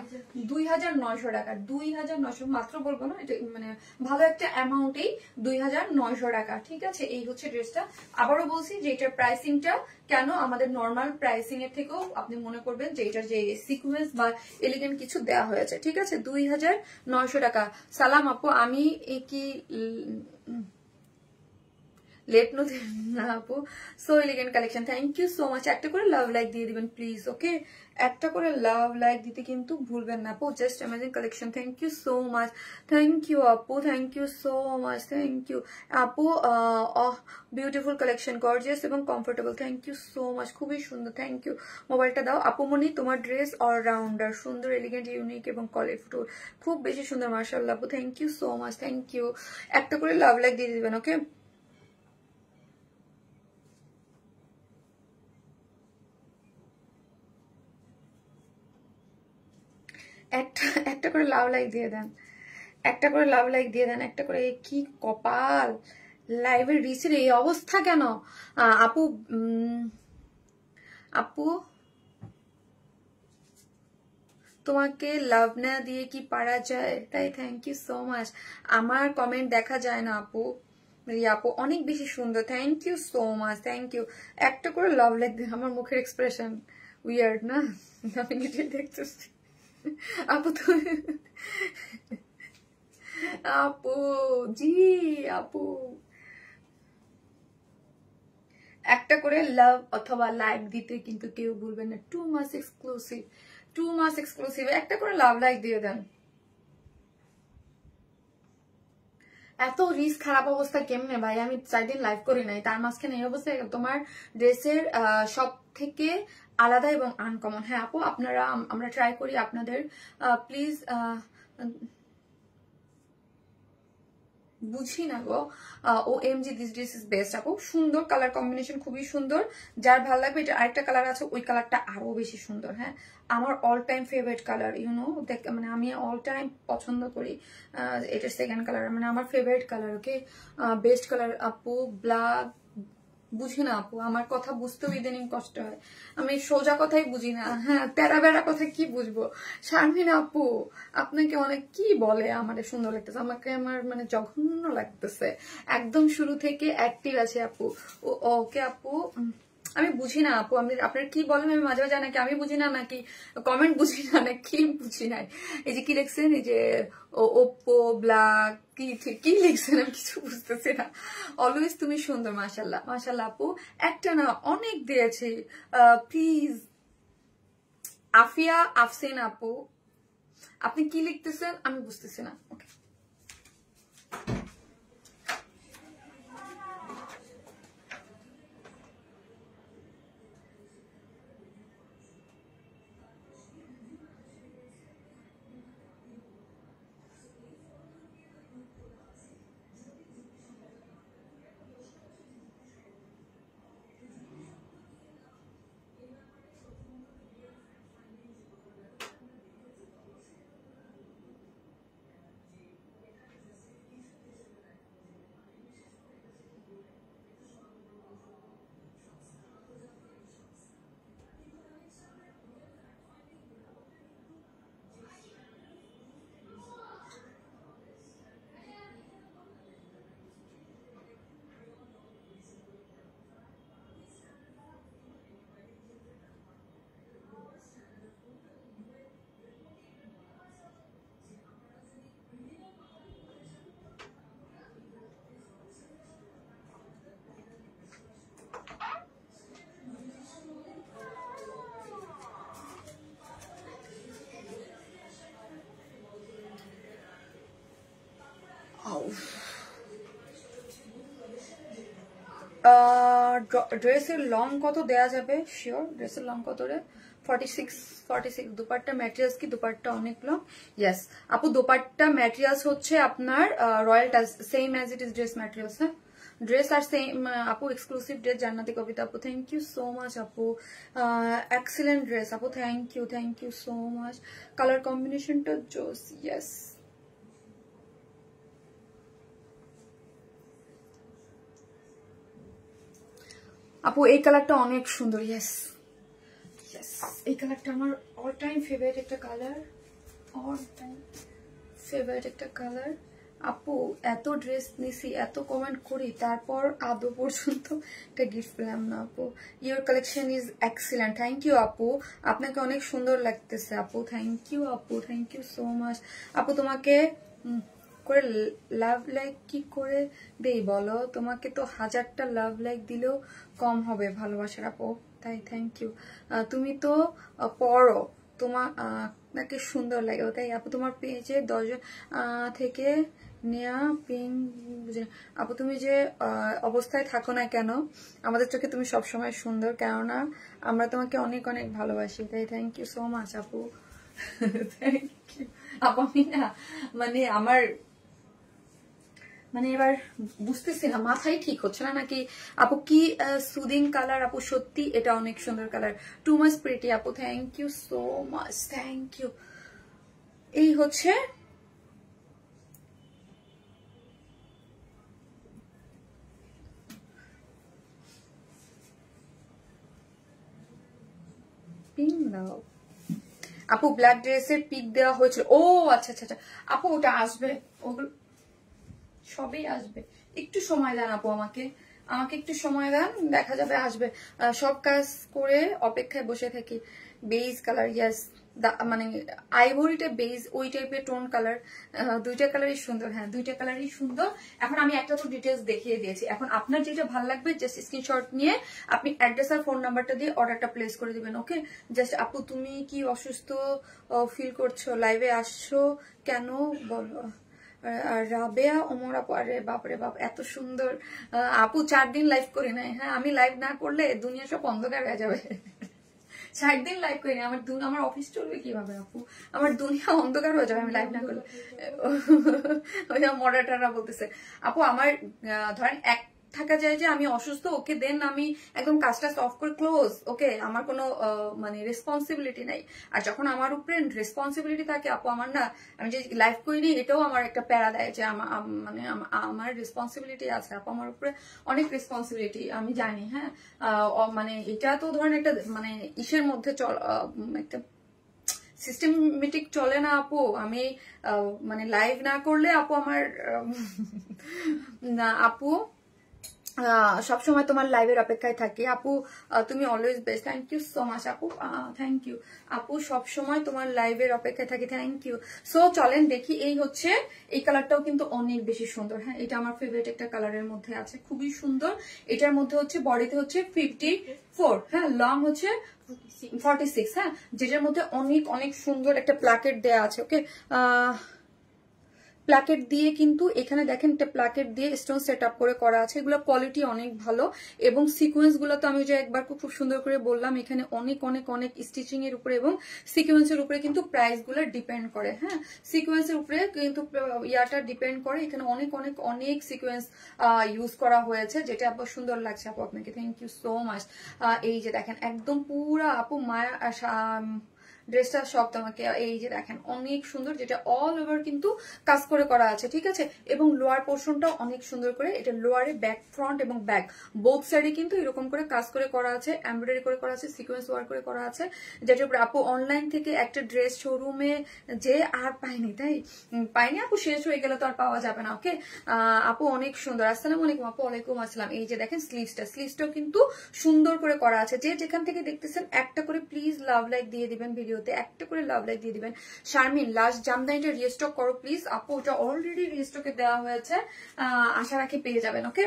2900 টাকা। 2900 মাত্র বলবো না, এটা মানে ভালো একটা অ্যামাউন্টেই 2900 টাকা, ঠিক আছে? এই হচ্ছে ড্রেসটা। আবারও বলছি যে এটার প্রাইসিংটা কেন আমাদের নর্মাল প্রাইসিং এর থেকেও আপনি মনে করবেন যে এটার যে সিকোয়েন্স বা এলিগেন্ট কিছু দেওয়া হয়েছে, ঠিক আছে? 2900 টাকা। সালাম আপু, আমি কি লেট না আপু? So elegant collection, thank you so much. একটা করে লাভ লাইক দিয়ে দিবেন প্লিজ, ওকে? একটা করে লাভ লাইক দিতে কিন্তু ভুলবেন না আপু। Just amazing collection, thank you so much, thank you আপু, thank you so much, thank you আপু। বিউটিফুল কালেকশন, গর্জিয়াস এবং comfortable, thank you so much, খুবই সুন্দর, থ্যাংক ইউ। মোবাইলটা দাও আপুমনি, তোমার ড্রেস অলরাউন্ডার, সুন্দর, এলিগেন্ট, ইউনিক এবং কালারফুল, খুব বেশি সুন্দর, মাশাআল্লাহ আপু, thank you so much, thank you. একটা করে লাভ লাইক দিয়ে দিবেন, ওকে? একটা করে লাভ লাইক দিয়ে দেন, একটা করে লাভ লাইক দিয়ে দেন, একটা করে। কি কপাল, লাইভের রিচের এই অবস্থা কেন? আপু আপু তোমাকে লাভ না দিয়ে কি পারা যায়? তাই থ্যাংক ইউ সো মাচ। আমার কমেন্ট দেখা যায় না আপু, রিয়া আপু অনেক বেশি সুন্দর, thank you so much, thank you. একটা করে লাভ লাইক দিন। আমার মুখের এক্সপ্রেশন উইয়ার্ড না, আমি নিজেই দেখতেছি। আপু তো আপু, জি আপু, একটা করে লাভ অথবা লাইক দিতে কিন্তু কেউ ভুলবেন না। 2 মাস এক্সক্লুসিভ, 2 মাস এক্সক্লুসিভ, একটা করে লাভ লাইক দিয়ে দেন। এত রিস্ক খারাপ অবস্থা কেমনে ভাই? আমি 4 দিন লাইভ করি নাই, তার মাঝখানে এই অবস্থা। তোমার ড্রেসের সব থেকে আলাদা এবং আনকমন। হ্যাঁ আপু, আপনারা আমরা ট্রাই করি আপনাদের। প্লিজ বুঝি না গো। OMG, this dress is best আপু। সুন্দর কালার কম্বিনেশন, খুবই সুন্দর। যার ভালো লাগবে, এটা আরেকটা কালার আছে, ওই কালারটা আরো বেশি সুন্দর। হ্যাঁ, আমার all time favourite colour, you know, মানে আমি অল টাইম পছন্দ করি। এটা সেকেন্ড কালার, মানে আমার ফেভারিট কালার। ওকে, বেস্ট কালার আপু। ব্ল্যাক বুঝি না আপু, আমার কথা বুঝতেও ইদানিং কষ্ট হয়। আমি সোজা কথাই বুঝি না। হ্যাঁ, তেরা বেড়া কথা কি বুঝবো? শারমিন আপু, আপনাকে অনেক কি বলে আমার সুন্দর লাগতেছে, আমাকে আমার মানে জঘন্য লাগতেছে। একদম শুরু থেকে অ্যাক্টিভ আছে আপু। ওকে আপু, আমি বুঝি না আপু, আমি আপনার কি বলেন আমি মাঝে মাঝে, নাকি আমি বুঝি না, নাকি কমেন্ট বুঝি না, নাকি বুঝি নাই। এই যে কি লিখছেন, এই যে ওপ্পো ব্ল্যাক কি লিখছেন, আমি কিছু বুঝতেছি না। অলওয়েজ তুমি সুন্দর, মাশাল্লাহ মাশাল্লাহ আপু। একটা না, অনেক দিয়েছি। প্লিজ আফিয়া আফসিন আপু, আপনি কি লিখতেছেন আমি বুঝতেছি না। ওকে, ড্রেসের লং কত দেয়া যাবে? শিওর, ড্রেসের লং কত রে? 46। দুপাট্টা ম্যাটেরিয়ালস কি? দুপাট্টা অনেক লং। ইয়েস আপু, দুপাট্টা ম্যাটেরিয়ালস হচ্ছে আপনার royal touch, same as it is dress materials. হ্যাঁ, ড্রেস আর সেম আপু। এক্সক্লুসিভ ড্রেস জান্নাতি কবিতা আপু, থ্যাংক ইউ সো মাচ আপু। এক্সিলেন্ট ড্রেস আপু, thank you so much. Colour কম্বিনেশনটা জোস। ইয়েস আপু, এই কালারটা অনেক সুন্দর। ইয়েস ইয়েস, এই কালারটা আমার অল টাইম ফেভারিট একটা কালার, অল টাইম ফেভারিট একটা কালার। আপু এত ড্রেস নিছি, এত কমেন্ট করি, তারপর আদৌ পর্যন্ত একটা গিফট পেলাম না আপু। Your collection is excellent, thank you আপু। আপনাকে অনেক সুন্দর লাগতেছে আপু, থ্যাংক ইউ আপু, থ্যাংক ইউ সো মাচ আপু। তোমাকে করে লাভ লাইক কি করে দেই বলো? তোমাকে তো 1000টা লাভ লাইক দিলেও কম হবে ভালোবাসার আপু, তাই থ্যাংক ইউ। তুমি তো পড়ো, তোমার আপনাকে সুন্দর লাগে, তাই আপু। তোমার পেজে 10 জন থেকে নেয়া পিং বুঝে আপু, তুমি যে অবস্থায় থাকো না কেন, আমাদের চোখে তুমি সবসময় সুন্দর, কেননা আমরা তোমাকে অনেক অনেক ভালোবাসি, তাই থ্যাংক ইউ সো মাচ আপু। থ্যাংক ইউ আপু। আমি না মানে আমার মানে এবার বুঝতেছি না, মাথায় ঠিক হচ্ছে না নাকি আপু। কি সুদিং কালার আপু, সত্যি এটা অনেক সুন্দর কালার, টু মাচ প্রিটি আপু, thank you so much, thank you. এই হচ্ছে পিং দাও আপু। ব্ল্যাক ড্রেসের পিক দেওয়া হয়েছিল, ও আচ্ছা আচ্ছা আচ্ছা আপু, ওটা আসবে, ওগুলো সবই আসবে। একটু সময় দেন আপু, আমাকে একটু সময় দেন, দেখা যাবে আসবে। সব কাজ করে অপেক্ষায় বসে থাকি। বেজ কালার, ইয়াস, মানে আইভরিটা বেজ, ওই টাইপের টোন কালার। দুইটা কালারই সুন্দর। হ্যাঁ, দুইটা কালারই সুন্দর। এখন আমি একটা তো ডিটেলস দেখিয়ে দিয়েছি, এখন আপনার যেটা ভালো লাগবে জাস্ট স্ক্রিনশট নিয়ে আপনি অ্যাড্রেস আর ফোন নাম্বারটা দিয়ে অর্ডারটা প্লেস করে দিবেন। ওকে, জাস্ট আপু তুমি কি অসুস্থ ফিল করছো? লাইভে আসছো কেন বলো? আর রাবেয়া ওমর আপু, আরে বাপরে বাপ, এত সুন্দর আপু। 4 দিন লাইভ করি নাই, হ্যাঁ আমি লাইভ না করলে দুনিয়া সব অন্ধকার হয়ে যাবে। 4 দিন লাইভ করি না, আমার অফিস চলবে কিভাবে আপু, আমার দুনিয়া অন্ধকার হয়ে যাবে আমি লাইভ না করলে। ওই মডারেটররা বলতেছে আপু আমার ধরেন এক থাকা যায় যে আমি অসুস্থ, ওকে দেন আমি একদম কাজটা অফ করে ক্লোজ, ওকে আমার কোনো মানে রেসপন্সিবিলিটি নাই। আর যখন আমার উপরে রেসপন্সিবিলিটি থাকে আপু, আমার না, আমি যে লাইভ করিনি এটাও আমার একটা প্যারা দেয় যে মানে আমার রেসপন্সিবিলিটি আছে আপু, আমার উপরে অনেক রেসপন্সিবিলিটি আমি জানি। হ্যাঁ মানে এটা তো ধরেন একটা মানে ইসের মধ্যে একটা সিস্টেমেটিক চলে না আপু। আমি মানে লাইভ না করলে আপু আমার না আপু সবসময় তোমার লাইভের অপেক্ষায় থাকি আপু। তুমি always best, thank you so much আপু, থ্যাংক ইউ আপু, সবসময় তোমার লাইভের অপেক্ষায় থাকি, থ্যাংক ইউ। সো চলেন দেখি, এই হচ্ছে এই কালারটাও কিন্তু অনেক বেশি সুন্দর। হ্যাঁ এটা আমার ফেভারিট একটা কালারের মধ্যে আছে, খুবই সুন্দর। এটার মধ্যে হচ্ছে বডিতে হচ্ছে 54, হ্যাঁ লং হচ্ছে 46, হ্যাঁ যেটার মধ্যে অনেক অনেক সুন্দর একটা প্লাকেট দেয়া আছে। ওকে প্লাকেট দিয়ে কিন্তু এখানে দেখেন একটা প্লাকেট দিয়ে স্টোন সেট আপ করে করা আছে, এগুলো কোয়ালিটি অনেক ভালো। এবং সিকোয়েন্স গুলো তো আমি যে একবার খুব সুন্দর করে বললাম, এখানে অনেক অনেক অনেক স্টিচিং এর উপরে এবং সিকোয়েন্সের উপরে কিন্তু প্রাইস গুলো ডিপেন্ড করে। হ্যাঁ সিকোয়েন্সের উপরে কিন্তু ইয়াটা ডিপেন্ড করে, এখানে অনেক অনেক অনেক সিকোয়েন্স ইউজ করা হয়েছে, যেটা আপু সুন্দর লাগছে আপু, আপনাকে থ্যাংক ইউ সো মাচ। এই যে দেখেন একদম পুরা আপু মায়া ড্রেসটা সব তোমাকে, এই যে দেখেন অনেক সুন্দর, যেটা অল ওভার কিন্তু কাজ করে করা আছে, ঠিক আছে। এবং লোয়ার পোর্শনটাও অনেক সুন্দর করে, এটা লোয়ারে ব্যাক ফ্রন্ট এবং ব্যাক বোথ সাইডে কিন্তু এরকম করে কাজ করে করা আছে, এমব্রয়ডারি করে করা আছে, সিকোয়েন্স ওয়ার্ক করে করা আছে, যেটার উপর আপু অনলাইন থেকে একটা ড্রেস শোরুমে যে আর পাইনি, তাই পাইনি আপু, শেষ হয়ে গেলে তো আর পাওয়া যাবে না। ওকে আপু অনেক সুন্দর, আসসালামু আলাইকুম আপু। ওয়ালাইকুম আসসালাম। এই যে দেখেন স্লিভসটাও কিন্তু সুন্দর করে করা আছে, যে যেখান থেকে দেখতেছেন একটা করে প্লিজ লাভ লাইক দিয়ে দিবেন, ভিডিওতে একটা করে লাভ লাইক দিয়ে দিবেন। শারমিন লাস্ট জামদানিটা রিস্টক করো প্লিজ আপু, ওটা অলরেডি রিস্টকে দেওয়া হয়েছে, আশা রাখি পেয়ে যাবেন। ওকে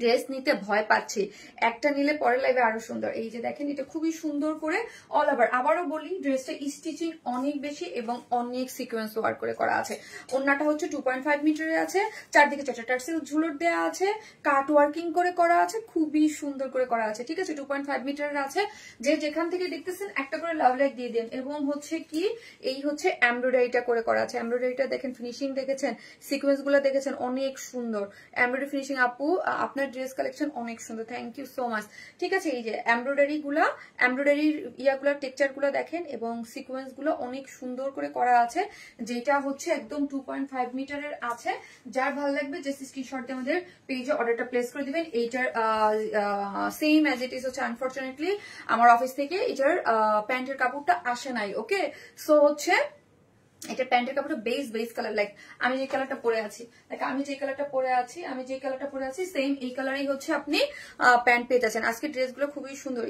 ড্রেস নিতে ভয় পাচ্ছি, একটা নিলে পরের লাইভে আরো সুন্দর। এই যে দেখেন এটা খুবই সুন্দর করে অল ওভার, আবারও বলি ড্রেসটা স্টিচিং অনেক বেশি এবং অনেক সিকোয়েন্স ওয়ার্ক করে করা আছে। ওন্নাটা হচ্ছে 2.5 মিটারে আছে, চারদিকে 4টা টার্সেল ঝুলর দেওয়া আছে, কাট ওয়ার্কিং করে করা আছে, খুবই সুন্দর করে করা আছে, ঠিক আছে। 2.5 মিটারের আছে, যে যেখান থেকে দেখতেছেন একটা করে লাভ লাইক দিয়ে দেন। এবং হচ্ছে কি এই হচ্ছে এমব্রয়ডারিটা করে করা আছে, এমব্রয়ডারিটা দেখেন, ফিনিশিং দেখেছেন, সিকোয়েন্স গুলো দেখেছেন, অনেক সুন্দর এমব্রয়ডারি ফিনিশিং আপু, আপনার ড্রেস কালেকশন অনেক সুন্দর, থ্যাংক ইউ সো মাচ। ঠিক আছে এই যে এমব্রয়ডারির ইয়াগুলো টেক্সচার গুলো দেখেন এবং সিকোয়েন্স গুলো অনেক সুন্দর করে করা আছে, যেটা হচ্ছে একদম 2.5 মিটারের আছে। যার ভালো লাগবে যে স্ক্রিনশট দিয়ে আমাদের পেজে অর্ডারটা প্লেস করে দিবেন। এইটার সেম অ্যাজ ইট ইজ হচ্ছে, আনফরচুনেটলি আমার অফিস থেকে এটার প্যান্টের কাপড়টা আসে নাই। ওকে সো হচ্ছে এটা প্যান্টের কাপড়টা বেস কালার, লাইক আমি যে কালারটা পরে আছি সেম এই কালারই হচ্ছে আপনি প্যান্ট পেয়ে যাচ্ছেন। আজকে ড্রেসগুলো খুবই সুন্দর,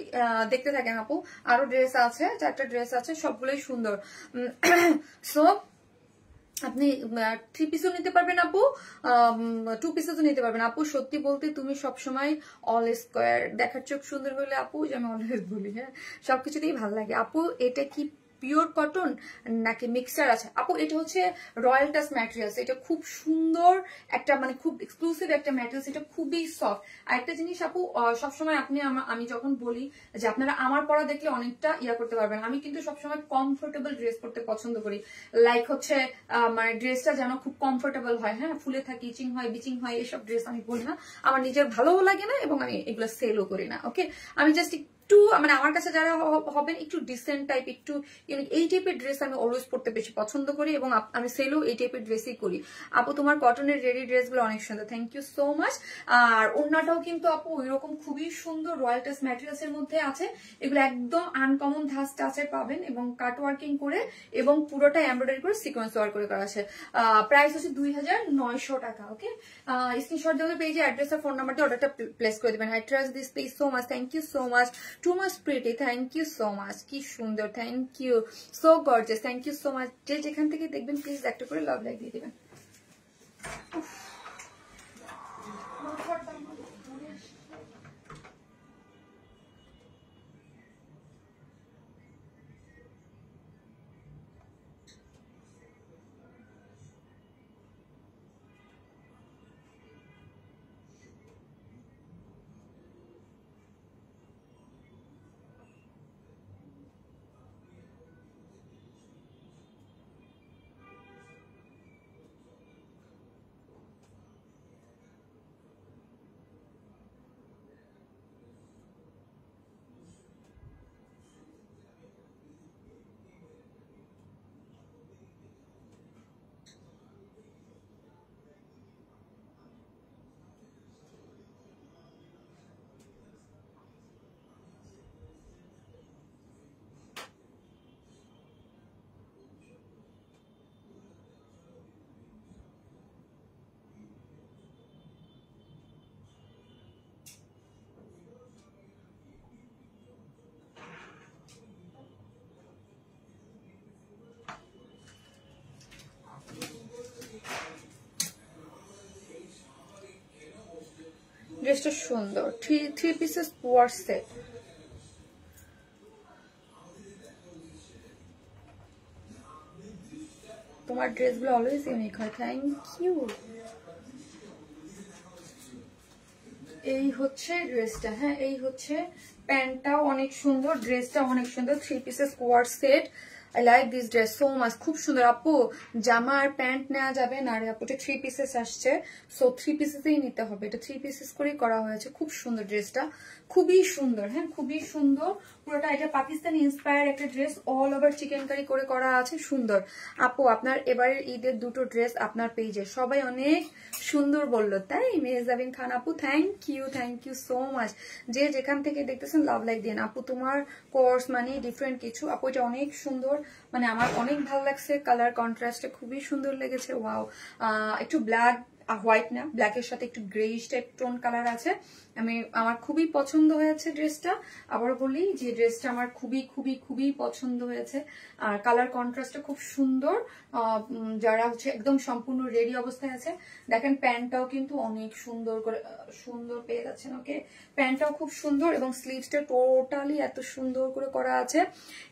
দেখতে থাকেন আপু, আরো ড্রেস আছে, 4টা ড্রেস আছে, সবগুলোই সুন্দর। সো আপনি 3 পিসও নিতে পারবেন আপু, 2 পিসও নিতে পারবেন আপু। সত্যি বলতে তুমি সবসময় অল স্কোয়ার, দেখার চোখ সুন্দর হলে আপু, যে আমি অলওয়েজ বলি, হ্যাঁ সবকিছুতেই ভালো লাগে আপু। এটা কি পিওর কটন নাকি মিক্সচার আছে আপু? এটা হচ্ছে রয়্যাল টাচ ম্যাটেরিয়ালস, এটা খুব সুন্দর একটা মানে খুব এক্সক্লুসিভ একটা ম্যাটেরিয়ালস, এটা খুবই সফট। আর একটা জিনিস আপু, সবসময় আমি যখন বলি যে আপনারা আমার পরা দেখলে অনেকটা ইয়া করতে পারবেন, আমি কিন্তু সবসময় কমফোর্টেবল ড্রেস পরতে পছন্দ করি, লাইক হচ্ছে মানে ড্রেসটা যেন খুব কমফোর্টেবল হয়, হ্যাঁ ফুলে থাকে, ইচিং হয়, বিচিং হয়, এসব ড্রেস আমি বলি না, আমার নিজের ভালোও লাগে না এবং আমি এগুলো সেলও করি না। ওকে আমি জাস্ট একটু মানে আমার কাছে যারা হবেন একটু ডিসেন্ট টাইপ, একটু এই টাইপের ড্রেস আমি অলওয়েজ পড়তে বেশি পছন্দ করি এবং আমি সেলও এই টাইপের ড্রেসই করি। আপু তোমার কটনের রেডি ড্রেসগুলো অনেক সুন্দর, থ্যাংক ইউ সো মাচ। আর ওড়নাটাও কিন্তু আপু ওইরকম খুবই সুন্দর রয়্যাল টাচ ম্যাটেরিয়ালস এর মধ্যে আছে, এগুলো একদম আনকমন ধাঁচ টাচের পাবেন এবং কাট ওয়ার্কিং করে এবং পুরোটা এমব্রয়ডারি করে সিকোয়েন্স ওয়ার্ক করে করা আছে। প্রাইস হচ্ছে 2900 টাকা। ওকে স্ক্রিনশট দিয়ে পেজে অ্যাড্রেস আর ফোন নাম্বার দিয়ে অর্ডারটা প্লেস করে দেবেন। I trust this page so much, thank you so much, too much pretty, thank you so much, কি সুন্দর, thank you so gorgeous, thank you so much. যে যেখান থেকে দেখবেন প্লিজ একটা করে লাভ লাইক দিয়ে দেবেন। ড্রেসটা সুন্দর, থ্রি পিসেস ওয়ার সেট। তোমার ড্রেসগুলো অলওয়েজ ইউনিক হয়, থ্যাংক ইউ। এই হচ্ছে ড্রেসটা, হ্যাঁ এই হচ্ছে প্যান্টটাও অনেক সুন্দর, ড্রেসটা অনেক সুন্দর, থ্রি পিসেস কোয়ার set. I like this dress so much, খুব সুন্দর। আপু জামা আর প্যান্ট নেওয়া যাবে না রে আপু, এটা থ্রি পিসেস আসছে, সো থ্রি পিসেসই নিতে হবে, এটা থ্রি পিসেস করেই করা হয়েছে। খুব সুন্দর ড্রেসটা, খুবই সুন্দর, হ্যাঁ খুবই সুন্দর পুরোটা। এটা পাকিস্তানি ইন্সপায়ার একটা ড্রেস, অল ওভার চিকেন কারি করে করা আছে, সুন্দর। আপু আপনার এবারের ঈদের দুটো ড্রেস আপনার পেজে সবাই অনেক সুন্দর বললো, তাই মেহজাবিন খান আপু থ্যাংক ইউ সো মাচ। যে যেখান থেকে দেখতেছেন লাভ লাইক দিন। আপু তোমার কোর্স মানে ডিফারেন্ট কিছু, আপু এটা অনেক সুন্দর, মানে আমার অনেক ভালো লাগছে, কালার কন্ট্রাস্টে খুবই সুন্দর লেগেছে। ওয়াও, একটু ব্ল্যাক হোয়াইট না, ব্ল্যাকের সাথে একটু গ্রেইশ টাইপ টোন কালার আছে, আমার খুবই পছন্দ হয়েছে ড্রেসটা। আবার বলি যে ড্রেসটা আমার খুবই পছন্দ হয়েছে, আর কালার কন্ট্রাস্টটা খুব সুন্দর। যারা হচ্ছে একদম সম্পূর্ণ রেডি অবস্থায় আছে, দেখেন প্যান্টটাও কিন্তু অনেক সুন্দর করে সুন্দর পেয়ে যাচ্ছেন। ওকে, প্যান্টটাও খুব সুন্দর এবং স্লিভসটা টোটালি এত সুন্দর করে করা আছে,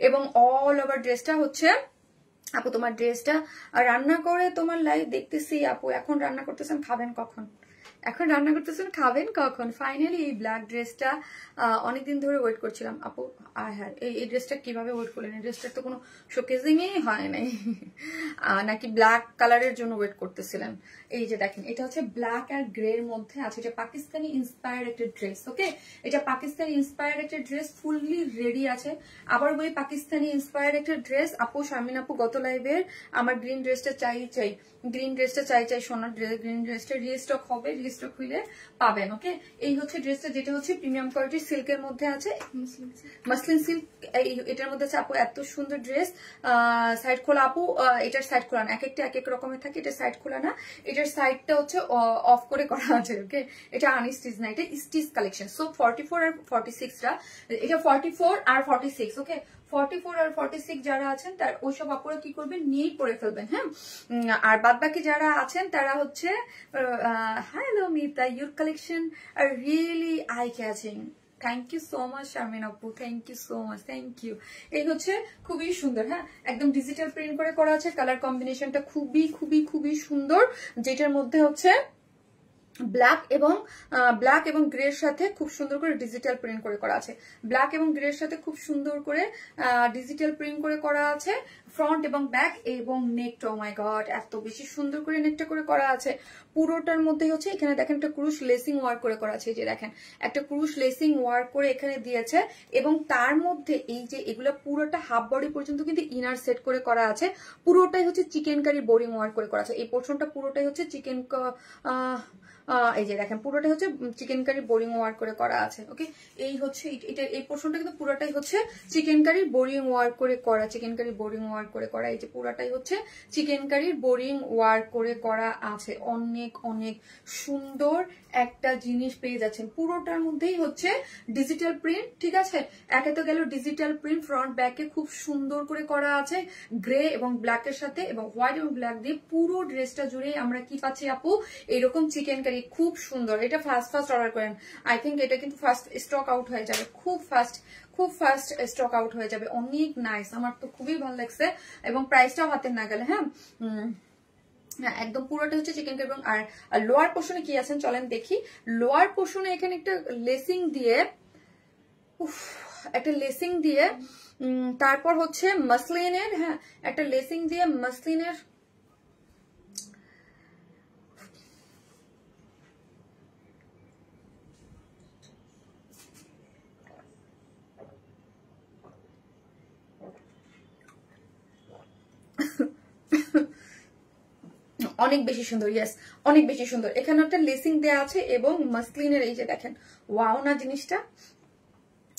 এবং অল ওভার ড্রেসটা হচ্ছে। আপু তোমার ড্রেসটা রান্না করে তোমার লাইভ দেখতেছি, আপু এখন রান্না করতেছেন, খাবেন কখন? এখন রান্না করতেছেন, খাবেন কখন? ফাইনালি এই ব্ল্যাক ড্রেসটা অনেকদিন ধরে ওয়েট করছিলাম আপু। আর হ্যাঁ, এই ড্রেসটা কিভাবে ওয়েট করলেন? এই ড্রেসটার তো কোনো শোকেজিংই হয় নাই, নাকি ব্ল্যাক কালারের জন্য ওয়েট করতেছিলেন? এই যে দেখেন, এটা হচ্ছে ব্ল্যাক আর গ্রে এর মধ্যে আছে, এটা পাকিস্তানি ইন্সপায়ার্ড একটা ড্রেস। ওকে, এটা পাকিস্তানি ইন্সপায়ার্ড একটা ড্রেস, ফুললি রেডি আছে। আবার বই পাকিস্তানি ইন্সপায়ার্ড একটা ড্রেস। আপু শারমিন আপু গত লাইভের আমার গ্রিন ড্রেসটা চাই, গ্রিন ড্রেসটা চাই সোনার গ্রিন ড্রেসটা রিস্টক হবে, রিস্টক হইলে পাবেন। ওকে, এই হচ্ছে ড্রেসটা, যেটা হচ্ছে প্রিমিয়াম কোয়ালিটির সিল্কের মধ্যে আছে, মাসলিন সিল্ক এটার মধ্যে আছে। আপু এত সুন্দর ড্রেস, সাইড খোলা আপু, এটার সাইড খোলা না, এক একটা এক এক রকমের থাকে, এটা সাইড খোলা না, এটার সাইডটা হচ্ছে অফ করে করা আছে। ওকে, এটা আনস্টিচ না, এটা স্টিচ কালেকশন। সো 44 আর 46টা, এটা 44 আর 46। ওকে, 44 আর 46 যারা আছেন তার ওইসব আপুরা কি করবেন, নিয়েই পরে ফেলবেন। হ্যাঁ, আর বাদ বাকি যারা আছেন তারা হচ্ছে hello Mita, your collection are really eye catching. Thank you so much Sharmin আপু, thank you so much, thank you. এই হচ্ছে খুবই সুন্দর, হ্যাঁ একদম ডিজিটাল প্রিন্ট করে করা আছে, কালার কম্বিনেশনটা খুবই সুন্দর, যেটার মধ্যে হচ্ছে ব্ল্যাক এবং গ্রের সাথে খুব সুন্দর করে ডিজিটাল প্রিন্ট করে করা আছে, ব্ল্যাক এবং গ্রের সাথে খুব সুন্দর করে ডিজিটাল প্রিন্ট করে করা আছে, ফ্রন্ট এবং ব্যাক এবং নেকটা। ও মাই গড, এত বেশি সুন্দর করে নেকটা করে করা আছে। পুরোটার মধ্যেই হচ্ছে এখানে দেখেন একটা ক্রুশ লেসিং ওয়ার্ক করে করা আছে, এই যে দেখেন একটা ক্রুশ লেসিং ওয়ার্ক করে এখানে দিয়েছে, এবং তার মধ্যে এই যে এগুলো পুরোটা হাফ বডি পর্যন্ত কিন্তু ইনার সেট করে করা আছে, পুরোটাই হচ্ছে চিকেন কারি বোরিং ওয়ার্ক করে করা আছে। এই পোর্শনটা পুরোটাই হচ্ছে চিকেন, এই যে দেখেন পুরোটাই হচ্ছে চিকেন কারি বোরিং ওয়ার্ক করে করা আছে। ওকে, এই হচ্ছে এটা, এই পোর্শনটা কিন্তু পুরোটাই হচ্ছে চিকেন কারি বোরিং ওয়ার্ক করে করা, চিকেন কারি বোরিং ওয়ার্ক করে করা, এই যে পুরোটাই হচ্ছে চিকেন কারির বোরিং ওয়ার্ক করে করা আছে। অনেক সুন্দর একটা জিনিস পেয়ে যাচ্ছেন, পুরোটার মধ্যেই হচ্ছে ডিজিটাল প্রিন্ট। ঠিক আছে, একে তো গেল ডিজিটাল প্রিন্ট, ফ্রন্ট ব্যাকে খুব সুন্দর করে করা আছে গ্রে এবং ব্ল্যাকের সাথে, এবং হোয়াইট এবং ব্ল্যাক দিয়ে পুরো ড্রেসটা জুড়ে আমরা কি পাচ্ছি আপু, এরকম চিকেন কারি, খুব সুন্দর। এটা ফাস্ট অর্ডার করেন, আই থিঙ্ক এটা কিন্তু ফার্স্ট স্টক আউট হয়ে যাবে, খুব ফাস্ট স্টক আউট হয়ে যাবে। অনেক নাইস, আমার তো খুবই ভালো লাগছে, এবং প্রাইসটাও হাতের না গেলে। হ্যাঁ, একদম পুরোটা হচ্ছে চিকেন কারি। এবং আর লোয়ার পোর্শনে কি আছেন চলেন দেখি। লোয়ার পোর্শনে এখানে একটা লেসিং দিয়ে তারপর হচ্ছে মাসলিনের, হ্যাঁ একটা লেসিং দিয়ে মাসলিনের, অনেক বেশি সুন্দর, ইয়েস অনেক বেশি সুন্দর। এখানে একটা লেসিং দেওয়া আছে এবং মাসলিনের, এই যে দেখেন ওয়াও না জিনিসটা,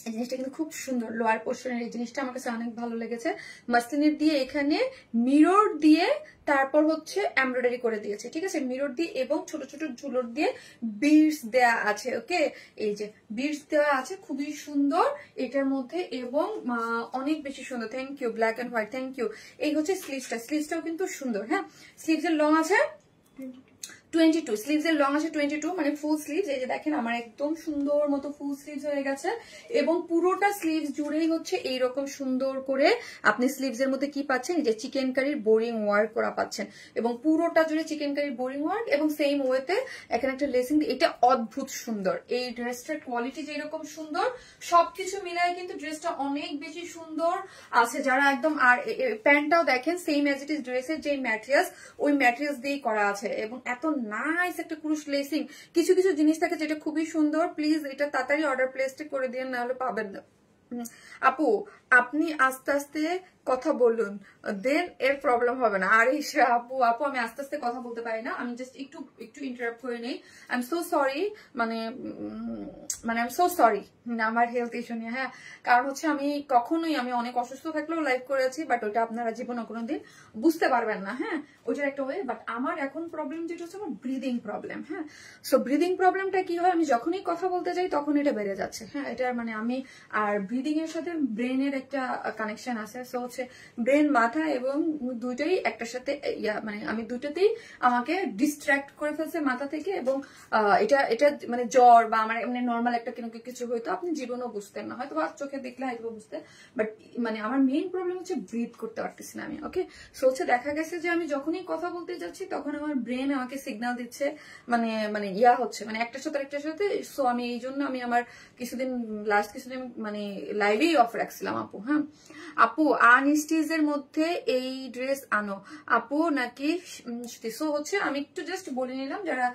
এই জিনিসটা কিন্তু খুব সুন্দর। লোয়ার পোর্শনের এই জিনিসটা আমার কাছে অনেক ভালো লেগেছে, মাসলিনের দিয়ে এখানে মিরর দিয়ে তারপর হচ্ছে এমব্রয়ডারি করে দিয়েছে। ঠিক আছে, মিরর দিয়ে এবং ছোট ছোট ঝুলর দিয়ে বিডস দেয়া আছে। ওকে, এই যে বিডস দেওয়া আছে, খুবই সুন্দর এটার মধ্যে, এবং অনেক বেশি সুন্দর। Thank you, black and white, thank you. এই হচ্ছে স্লিভসটাও কিন্তু সুন্দর। হ্যাঁ, স্লিভসের লং আছে 22 স্লিভস এর লং আছে 22, মানে ফুল স্লিভস। এই যে দেখেন আমার একদম সুন্দর মতো ফুল স্লিভস হয়ে গেছে এবং পুরোটা স্লিভস জুড়েই হচ্ছে এইরকম সুন্দর করে আপনি স্লিভস এর মধ্যে কি পাচ্ছেন, এই যে চিকেন কারির বোরিং ওয়ার্ক করা পাচ্ছেন এবং পুরোটা জুড়ে চিকেন কারির বোরিং ওয়ার্ক এবং সেম ওয়েতে এখানে একটা লেসিং। এটা অদ্ভুত সুন্দর, এই ড্রেসটার কোয়ালিটি যেরকম সুন্দর সবকিছু মিলায় কিন্তু ড্রেসটা অনেক বেশি সুন্দর আছে। যারা একদম, আর প্যান্টটাও দেখেন সেম অ্যাজ ইট ইজ ড্রেসের যে ম্যাটেরিয়ালস ওই ম্যাটেরিয়ালস দিয়েই করা আছে এবং এত নাইস একটা ক্রুশ লেসিং। কিছু কিছু জিনিস থাকে যেটা খুবই সুন্দর, প্লিজ এটা তাড়াতাড়ি অর্ডার প্লেসটা করে দিয়ে, না হলে পাবেন না। আপু আপনি আস্তে আস্তে কথা বলুন, দেন এর প্রবলেম হবে না। আর আপু আপু আমি আস্তে আস্তে কথা বলতে পারি না, আমি জাস্ট একটু একটু ইন্টারাপ্ট করে নেই। আই এম সো সরি, মানে আই এম সো সরি আমার হেলথ ইস্যু নিয়ে। হ্যাঁ, কারণ হচ্ছে আমি অনেক অসুস্থ থাকলেও লাইভ করেছি, বাট ওইটা আপনারা জীবনে কোনোদিন বুঝতে পারবেন না। হ্যাঁ, ওইটার একটা ওয়ে। বাট আমার এখন প্রবলেম যেটা হচ্ছে আমার ব্রিদিং প্রবলেম। হ্যাঁ, সো ব্রিদিং প্রবলেমটা কি হয়, আমি যখনই কথা বলতে যাই তখন এটা বেড়ে যাচ্ছে। হ্যাঁ, এটা মানে আমি, আর ব্রিদিং এর সাথে ব্রেনের একটা কানেকশন আছে। সো হচ্ছে ব্রেন, মাথা এবং দুইটাই একটার সাথে মানে আমি দুইটাতেই আমাকে ডিস্ট্র্যাক্ট করে ফেলছে মাথা থেকে। এবং এটা এটা মানে জ্বর বা আমার এমনি নর্মাল একটা কিছু হয়তো আপনি জীবনেও বুঝতেন না, হয়তো চোখে দেখলে হয়তো বুঝতেন, বাট মানে আমার মেইন প্রবলেম হচ্ছে ব্রিথ করতে পারতেছি না আমি। ওকে, সো হচ্ছে দেখা গেছে যে আমি যখনই কথা বলতে যাচ্ছি তখন আমার ব্রেন আমাকে সিগন্যাল দিচ্ছে, মানে মানে হচ্ছে মানে একটার সাথে একটার সাথে। সো আমি এই জন্য আমি আমার লাস্ট কিছুদিন মানে লাইভেই অফ রাখছিলাম আপু। হ্যাঁ আপু, আনস্টিজ এর মধ্যে এই ড্রেস আনো আপু নাকি? সো হচ্ছে আমি একটু জাস্ট বলে নিলাম, যারা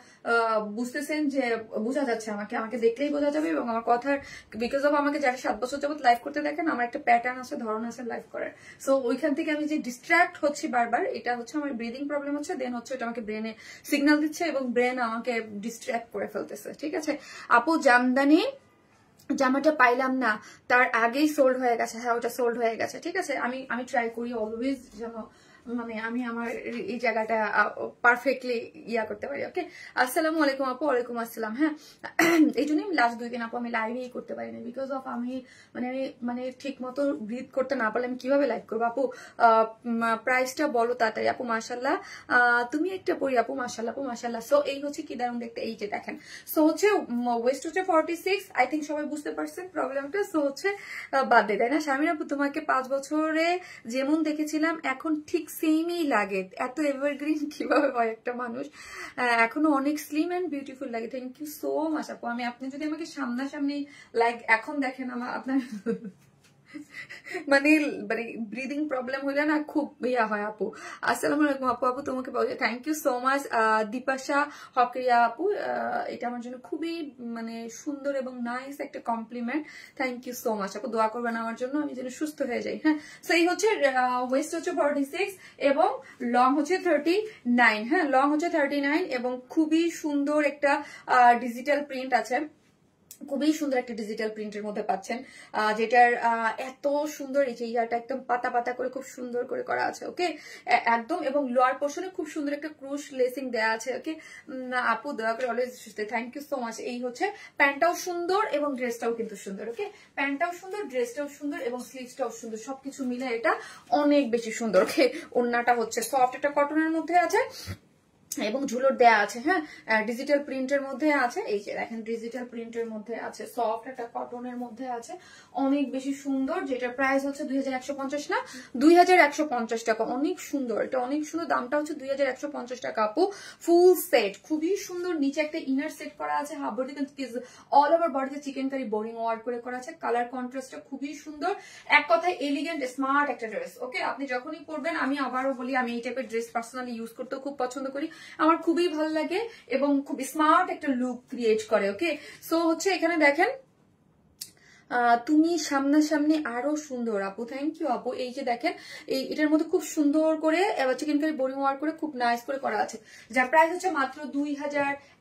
বুঝতেছেন যে বোঝা যাচ্ছে, আমাকে দেখলেই বোঝা যাবে। এবং আমার কথার বিকজ অফ আমাকে যারা 7 বছর যাবত লাইভ করতে দেখেন, আমার একটা প্যাটার্ন আছে, ধরন আছে লাইভ করার। সো ওইখান থেকে আমি যে ডিস্ট্রাক্ট হচ্ছি বারবার, এটা হচ্ছে আমার ব্রিদিং প্রবলেম হচ্ছে, দেন হচ্ছে এটা আমাকে ব্রেনে সিগন্যাল দিচ্ছে এবং ব্রেন আমাকে ডিস্ট্রাক্ট করে ফেলতেছে। ঠিক আছে আপু, জামাটা পাইলাম না, তার আগেই সোল্ড হয়ে গেছে। হ্যাঁ, ওটা সোল্ড হয়ে গেছে। ঠিক আছে, আমি ট্রাই করি অলওয়েজ যেন মানে আমি আমার এই জায়গাটা পারফেক্টলি করতে পারি। ওকে, আসসালামু আলাইকুম আপু। ওয়ালাইকুম আসসালাম। হ্যাঁ, এই জন্যই লাস্ট 2 দিন আপু আমি লাইভই করতে পারিনি, বিকজ অফ আমি মানে ঠিক মতো ব্রিথ করতে না পারলে আমি কিভাবে লাইভ করবো। আপু প্রাইসটা বলো তাড়াতাড়ি। আপু মাশাল্লাহ, তুমি একটা পড়ি আপু, মাশাল্লাহ আপু মাশাল্লাহ। সো এই হচ্ছে কি দারুণ দেখতে, এই যে দেখেন। সো হচ্ছে ওয়েস্ট হচ্ছে 46, আই থিঙ্ক সবাই বুঝতে পারছেন প্রবলেমটা। সো হচ্ছে বাদ দে, তাই না শারমিন আপু? তোমাকে 5 বছরে যেমন দেখেছিলাম এখন ঠিক সেমই লাগে, এত এভারগ্রিন কিভাবে হয় একটা মানুষ, এখনো অনেক স্লিম এন্ড বিউটিফুল লাগে। থ্যাংক ইউ সো মাচ আপু। আপনি যদি আমাকে সামনাসামনি লাইক এখন দেখেন, আপনার মানে ব্রিদিং প্রবলেম হইলে না খুব হয় আপু। আসসালামু আলাইকুম আপু। আপু তোমাকে বলছি thank you so much. Dipasha Hokria আপু, এটা আমার জন্য খুবই মানে সুন্দর এবং নাইস একটা compliment. Thank you so much আপু, দোয়া করবেন আমার জন্য, আমি যেন সুস্থ হয়ে যাই। হ্যাঁ, সো এই হচ্ছে ওয়েস্ট হচ্ছে 46 এবং লং হচ্ছে 39। হ্যাঁ, লং হচ্ছে 39 এবং খুবই সুন্দর একটা ডিজিটাল প্রিন্ট আছে, খুবই সুন্দর একটা ডিজিটাল প্রিন্টের মধ্যে পাচ্ছেন, যেটার এত সুন্দর এই যে ইয়াটা একদম পাতা পাতা করে খুব সুন্দর করে করা আছে। ওকে, একদম। এবং লোয়ার পোর্শনে খুব সুন্দর একটা ক্রুশ লেসিং দেওয়া আছে। ওকে আপু, দয়া করে অলওয়েজ সুস্থ। Thank you so much. এই হচ্ছে প্যান্টটাও সুন্দর এবং ড্রেসটাও কিন্তু সুন্দর। ওকে, প্যান্টটাও সুন্দর, ড্রেসটাও সুন্দর এবং স্লিভসটাও সুন্দর, সবকিছু মিলে এটা অনেক বেশি সুন্দর। ওকে, ওড়নাটা হচ্ছে সফট একটা কটনের মধ্যে আছে এবং ঝুলোর দেয়া আছে। হ্যাঁ, ডিজিটাল প্রিন্টের মধ্যে আছে, এই যে দেখেন ডিজিটাল প্রিন্টের মধ্যে আছে, সফট একটা কটনের মধ্যে আছে, অনেক বেশি সুন্দর। যেটার প্রাইস হচ্ছে 2150 না 2150 টাকা। অনেক সুন্দর, এটা অনেক সুন্দর, দামটা হচ্ছে 2150 টাকা আপু। ফুল সেট, খুবই সুন্দর। নিচে একটা ইনার সেট করা আছে, হাফ বডি অল ওভার বডিতে চিকেন কারি বোরিং ওয়ার্ক করে করা আছে। কালার কন্ট্রাস্টটা খুবই সুন্দর, এক কথায় এলিগেন্ট স্মার্ট একটা ড্রেস। ওকে, আপনি যখনই পরবেন, আমি আবারও বলি আমি এই টাইপের ড্রেস পার্সোনালি ইউজ করতেও খুব পছন্দ করি, আমার খুবই ভালো লাগে এবং খুব স্মার্ট একটা লুক ক্রিয়েট করে। ওকে, সো হচ্ছে এখানে দেখেন তুমি সামনাসামনি আরো সুন্দর আপু। থ্যাংক ইউ আপু। এই যে দেখেন এটার মধ্যে খুব সুন্দর করে চিকেন কারি বোরিং ওয়ার্ক করে খুব নাইস করে করা আছে, যার প্রাইস হচ্ছে মাত্র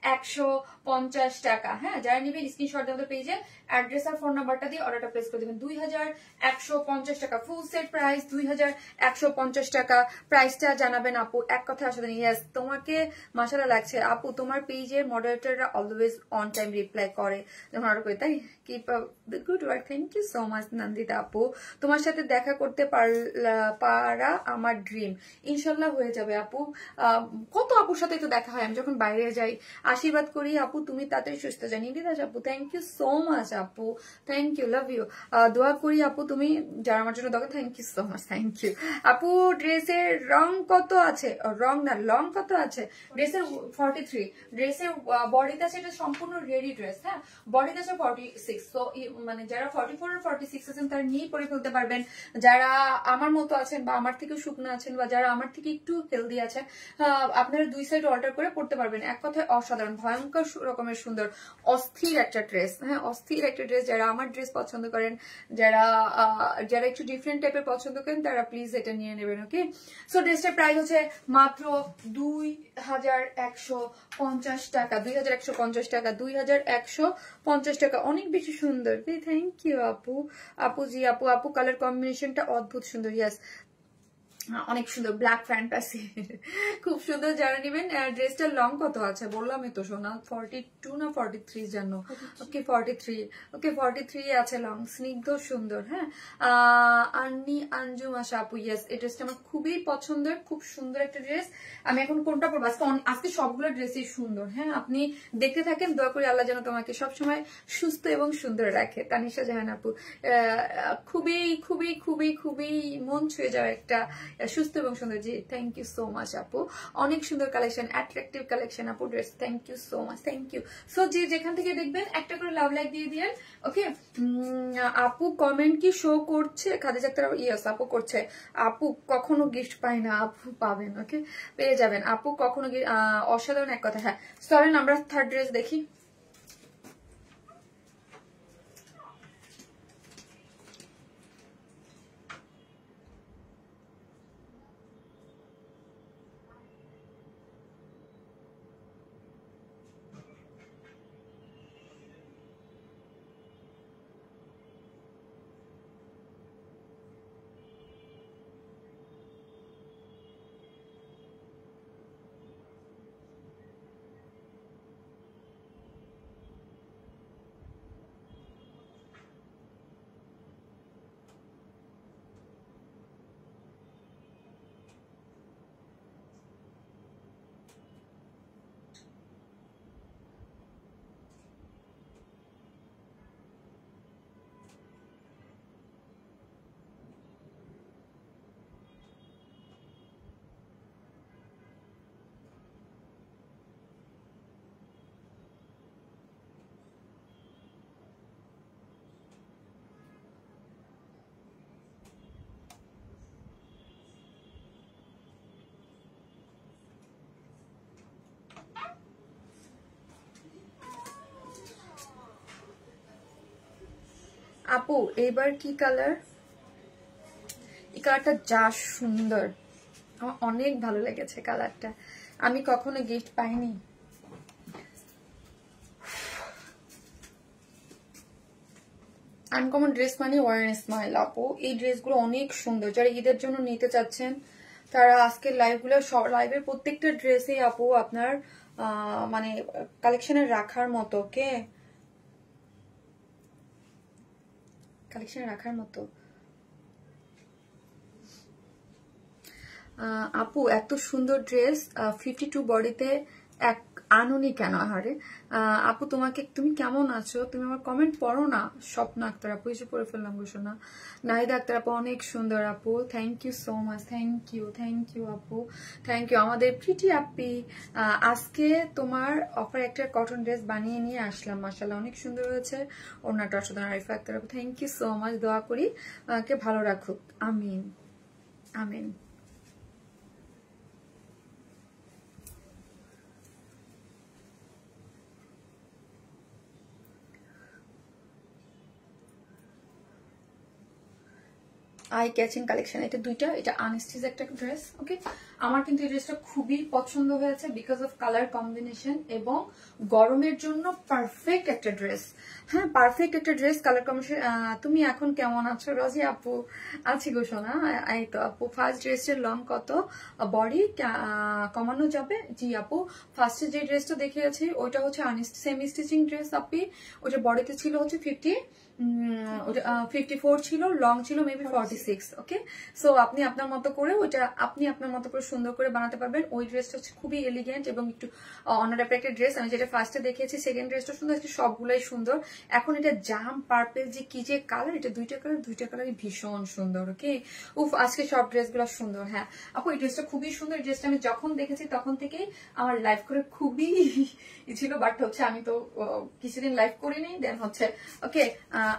2150 টাকা। হ্যাঁ, যারা নেবেন স্ক্রিনশট দেওয়া পেজে অ্যাড্রেস আর ফোন নাম্বারটা দিয়ে অর্ডারটা প্লেস করে দেবেন। 2150 টাকা ফুল সেট প্রাইস, 2150 টাকা। প্রাইসটা জানাবেন আপু, এক কথা আসলে ইয়েস। তোমাকে মাশাআল্লাহ লাগছে আপু, তোমার পেজের মডারেটররা অলওয়েজ অন টাইম রিপ্লাই করে যখন অর্ডার করি, তাই keep up the good work. Thank you so much Nandita আপু। তোমার সাথে দেখা করতে পারা আমার ড্রিম, ইনশাল্লাহ হয়ে যাবে আপু। কত আপুর সাথে তো দেখা হয়, আমি যখন বাইরে যাই। আশীর্বাদ করি আপু তুমি তাড়াতাড়ি সুস্থ যাই। নিবিরাজ আপু থ্যাংক ইউ সো মাচ আপু, থ্যাংক ইউ, লাভ ইউ। দোয়া করি আপু তুমি যারা আমার জন্য দরকার। Thank you so much, thank you আপু। ড্রেসের রং কত আছে, রং না লং কত আছে ড্রেসের? 43। ড্রেসের বডিতে আছে, এটা সম্পূর্ণ রেডি ড্রেস। হ্যাঁ, বডিতে আছে 46। তো মানে যারা 44 আর 46 আছেন তারা নিয়েই পরে ফেলতে পারবেন। যারা আমার মতো আছেন বা আমার থেকে শুকনো আছেন বা যারা আমার থেকে একটু হেলদি আছেন, আপনারা দুই সাইড অল্টার করে পড়তে পারবেন। এক কথায় অসাধারণ, ভয়ঙ্কর রকমের সুন্দর, অস্থির একটা ড্রেস। হ্যাঁ, অস্থির একটা ড্রেস। যারা আমার ড্রেস পছন্দ করেন, যারা যারা একটু ডিফারেন্ট টাইপের পছন্দ করেন, তারা প্লিজ এটা নিয়ে নেবেন। ওকে, সো ড্রেসটার প্রাইস হচ্ছে মাত্র 2150 টাকা। 2150 টাকা, 2150 টাকা। অনেক বেশি সুন্দর। থ্যাংক ইউ আপু। আপু জি আপু, আপু কালার কম্বিনেশনটা অদ্ভুত সুন্দর। ইয়াস, অনেক সুন্দর, ব্ল্যাক ফ্যান্টাসি, খুব সুন্দর। যারা নেবেন ড্রেসটার লং কত আছে বললামই তো সোনা, 42 না 43 জানো? ওকে 43, ওকে 43 আছে লং, স্নিগ্ধ সুন্দর। হ্যাঁ, আন্নি আঞ্জুম আশা আপু, ইয়েস এই ড্রেসটা আমার খুবই পছন্দের, খুব সুন্দর একটা ড্রেস। আমি এখন কোনটা পরবো? আজকে সবগুলো ড্রেসই সুন্দর। হ্যাঁ, আপনি দেখতে থাকেন, দোয়া করি আল্লাহ যেন তোমাকে সবসময় সুস্থ এবং সুন্দর রাখে। তানিশা জাহান আপু, খুবই খুবই খুবই খুবই মন ছুঁয়ে যাওয়া একটা সুস্থ এবং সুন্দর। জি থ্যাংক ইউ সো মাচ আপু, অনেক সুন্দর কালেকশন, অ্যাট্রাকটিভ কালেকশন আপু dress. Thank you so much, thank you. So যে যেখান থেকে দেখবেন একটা করে লাভ লাইক দিয়ে দিয়েন। ওকে আপু কমেন্ট কি শো করছে? খাদিজা আক্তার, ইয়েস আপু করছে। আপু কখনো গিফট পাই না, আপু পাবেন। ওকে, পেয়ে যাবেন আপু কখনো। অসাধারণ এক কথা। হ্যাঁ চলেন আমরা থার্ড ড্রেস দেখি। আপু এবার কি কালার? এই কালারটা যা সুন্দর, আমার অনেক ভালো লেগেছে কালারটা। আমি কখনো গিফট পাইনি। আনকমন ড্রেস মানে ওয়ার স্মাইল আপু, এই ড্রেসগুলো অনেক সুন্দর। যারা ঈদের জন্য নিতে চাচ্ছেন তারা আজকের লাইভগুলো, লাইভের প্রত্যেকটা ড্রেসে আপু আপনার মানে কালেকশনে রাখার মতো। কে কালেকশনে রাখার মতো। আপু এত সুন্দর ড্রেস 52 বডিতে এক আনুনি কেন? আহারে আপু তুমি কেমন আছো? তুমি আমার কমেন্ট পড়ো না। স্বপ্ন আক্তার আপু, এসে পড়ে ফেললাম ঘোষণা। নাহিদা আক্তার আপু অনেক সুন্দর আপু, thank you so much, thank you আপু, থ্যাংক ইউ। আমাদের প্রিটি আপি, আজকে তোমার অফার একটা কটন ড্রেস বানিয়ে নিয়ে আসলাম, মাশাআল্লাহ অনেক সুন্দর হয়েছে। ওনাটা অসাধারণ। আরিফা আক্তার আপু থ্যাংক ইউ সো মাচ, দোয়া করি কে ভালো রাখুক, আমিন আমিন। আই ক্যাচিং কালেকশন, এটা দুইটা, এটা আনস্টিচ একটা ড্রেস। ওকে, আমার কিন্তু এই ড্রেসটা খুবই পছন্দ হয়েছে বিকজ অফ কালার কম্বিনেশন এবং গরমের জন্য পারফেক্ট একটা ড্রেস। হ্যাঁ, পারফেক্ট একটা ড্রেস, কালার কম্বিনেশন। তুমি এখন কেমন আছো রোজি আপু? আছি গো সোনা। এই তো আপু, ফার্স্ট ড্রেসের লং কত, বডি কমানো যাবে? জি আপু, ফার্স্টে যে ড্রেসটা দেখিয়েছি ওইটা হচ্ছে সেমি স্টিচিং ড্রেস আপি। ওইটা বডিতে ছিল হচ্ছে 54 ছিল, লং ছিল মেবি 46। ওকে, সো আপনি আপনার মতো করে ওইটা আপনি আপনার মতো করে সুন্দর করে বানাতে পারবেন। ওই ড্রেসটা হচ্ছে খুবই এলিগেন্ট এবং একটু অন্য টাইপের একটা ড্রেস। আমি যেটা ফার্স্টে দেখিয়েছি, সেকেন্ড ড্রেসটা সুন্দর, সবগুলাই সুন্দর। এখন এটা জাম পার্পল যে কি যে কালার, এটা দুইটা কালারই ভীষণ সুন্দর। ওকে, উফ, আজকে সব ড্রেসগুলো সুন্দর। হ্যাঁ আপু, এই ড্রেসটা খুবই সুন্দর। এই ড্রেসটা আমি যখন দেখেছি তখন থেকেই আমার লাইভ করে খুবই ছিল, বাট হচ্ছে আমি তো কিছুদিন লাইভ করিনি, দেন হচ্ছে ওকে।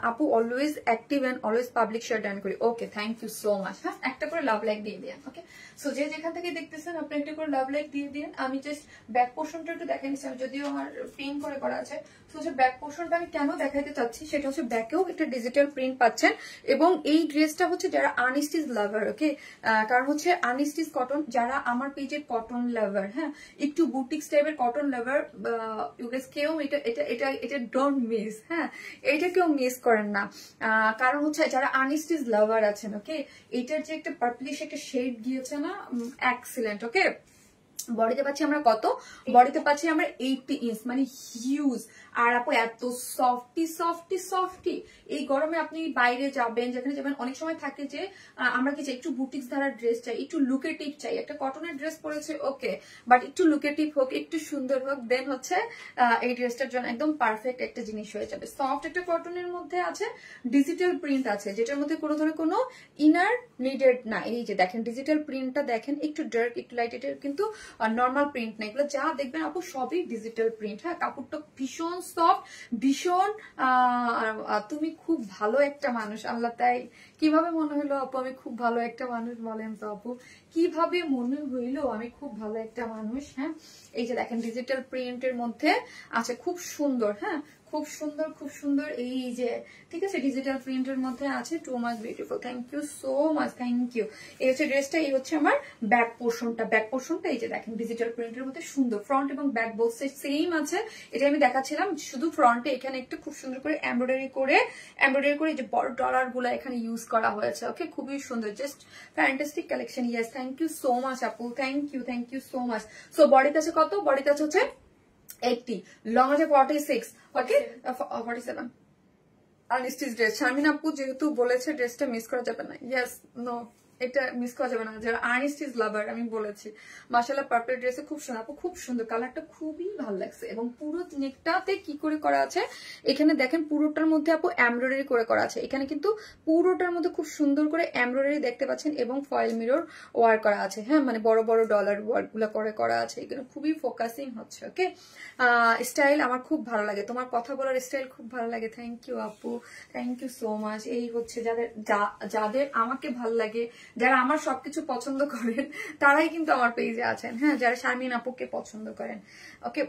আপু always active and always public share done করি। Okay, thank you so much. হ্যাঁ, একটা করে লাভ লাইক দিয়ে দিন। ওকে, সো যে যেখান থেকে দেখতেছেন আপনি একটা করে লাভ লাইক দিয়ে দিন। আমি জাস্ট ব্যাক পোর্শনটা একটু দেখে নিচ্ছি, যদিও আমার প্রিন্ট করে করা আছে। তো হচ্ছে ব্যাক পোর্শনটা আমি কেন দেখাইতে চাচ্ছি সেটা হচ্ছে ব্যাকেও একটা ডিজিটাল প্রিন্ট পাচ্ছেন এবং এই ড্রেসটা হচ্ছে যারা আনস্টিচ লাভার, ওকে, কারণ হচ্ছে আনস্টিচ কটন, যারা আমার পেজের কটন লাভার, হ্যাঁ, একটু বুটিক্স টাইপের কটন লাভার, ইউ গাইস কেউ এটা এটা এটা এটা ডোন্ট মিস। হ্যাঁ, এটা কেউ মিস করেন না, কারণ হচ্ছে যারা আনস্টিচ লাভার আছেন, ওকে, এটার যে একটা পার্পলিশ একটা শেড গিয়েছে না, এক্সিলেন্ট। ওকে, বডিতে পাচ্ছি আমরা কত, বডিতে পাচ্ছি আমরা 80 ইঞ্চ, মানে হিউজ। আর আপু এত সফটি। এই গরমে আপনি বাইরে যাবেন, যেখানে যাবেন, অনেক সময় থাকে যে আমরা কি চাই, একটু বুটিক্স ধারার ড্রেস চাই, একটু লুকেটিভ চাই। একটা কটনের ড্রেস পরেছে ওকে, বাট একটু লুকেটিভ হোক, একটু সুন্দর হোক, দেন হচ্ছে এই ড্রেসটার জন্য একদম পারফেক্ট একটা জিনিস হয়ে যাবে। সফট একটা কটনের মধ্যে আছে, ডিজিটাল প্রিন্ট আছে, যেটার মধ্যে কোনো ধরনের কোনো ইনার নিডেড না। এই যে দেখেন ডিজিটাল প্রিন্টটা দেখেন, একটু ডার্ক একটু লাইট, এটা কিন্তু নর্মাল প্রিন্ট না। এগুলো যা দেখবেন আপু সবই ডিজিটাল প্রিন্ট। হ্যাঁ, কাপড়টা ভীষণ সফট, ভীষণ। তুমি খুব ভালো একটা মানুষ। আল্লাহ, তাই কিভাবে মনে হলো আপু আমি খুব ভালো একটা মানুষ? বলেন তো আপু, কিভাবে মনে হইলো আমি খুব ভালো একটা মানুষ? হ্যাঁ, এই যে দেখেন ডিজিটাল প্রিন্টের মধ্যে আছে, খুব সুন্দর। হ্যাঁ, খুব সুন্দর। এই যে ঠিক আছে, ডিজিটাল প্রিন্টের মধ্যে আছে, too much beautiful. Thank you so much, thank you. এই হচ্ছে ড্রেসটা, এই হচ্ছে আমার ব্যাক পোর্শনটা। এই যে দেখেন ডিজিটাল প্রিন্টের মধ্যে সুন্দর, ফ্রন্ট এবং ব্যাক বোথ সাইড সেম আছে। এটা আমি দেখাচ্ছিলাম, শুধু ফ্রন্টে এখানে একটু খুব সুন্দর করে এমব্রয়ডারি করে এই যে বড় ডলার গুলা এখানে ইউজ করা হয়েছে। ওকে, খুবই সুন্দর, just fantastic collection. Yes, thank you so much আপু, thank you so much. So বডিতে আছে কত, বডিতে হচ্ছে 80, লং আছে 46, ওকে 47। আনস্টিচ ড্রেস, শারমিন আপু যেহেতু বলেছে ড্রেসটা মিস করা যাবে না, ইয়েস, নো, এটা মিস করা যাবে না। যারা আনস্টিচ লাভার, আমি বলেছি মাশাআল্লাহ পার্পল ড্রেসে খুব সুন্দর আপু, খুব সুন্দর, কালারটা খুবই ভালো লাগছে। এবং পুরো নেকটাতে কি করে করা আছে, এখানে দেখেন পুরোটার মধ্যে আপু এমব্রয়ডারি করে করা আছে। এখানে কিন্তু পুরোটার মধ্যে খুব সুন্দর করে এমব্রয়ডারি দেখতে পাচ্ছেন এবং ফয়েল মিরর ওয়ার করা আছে। হ্যাঁ, মানে বড় বড় ডলার ওয়ার্ক গুলো করে করা আছে, এগুলো খুবই ফোকাসিং হচ্ছে। ওকে, স্টাইল আমার খুব ভালো লাগে, তোমার কথা বলার স্টাইল খুব ভালো লাগে। থ্যাংক ইউ আপু, থ্যাংক ইউ সো মাচ। এই হচ্ছে যাদের আমাকে ভালো লাগে, যারা আমার সবকিছু পছন্দ করেন, তারাই কিন্তু আমার পেজে আছেন। হ্যাঁ, যারা শারমিন আপুকে পছন্দ করেন। ওকে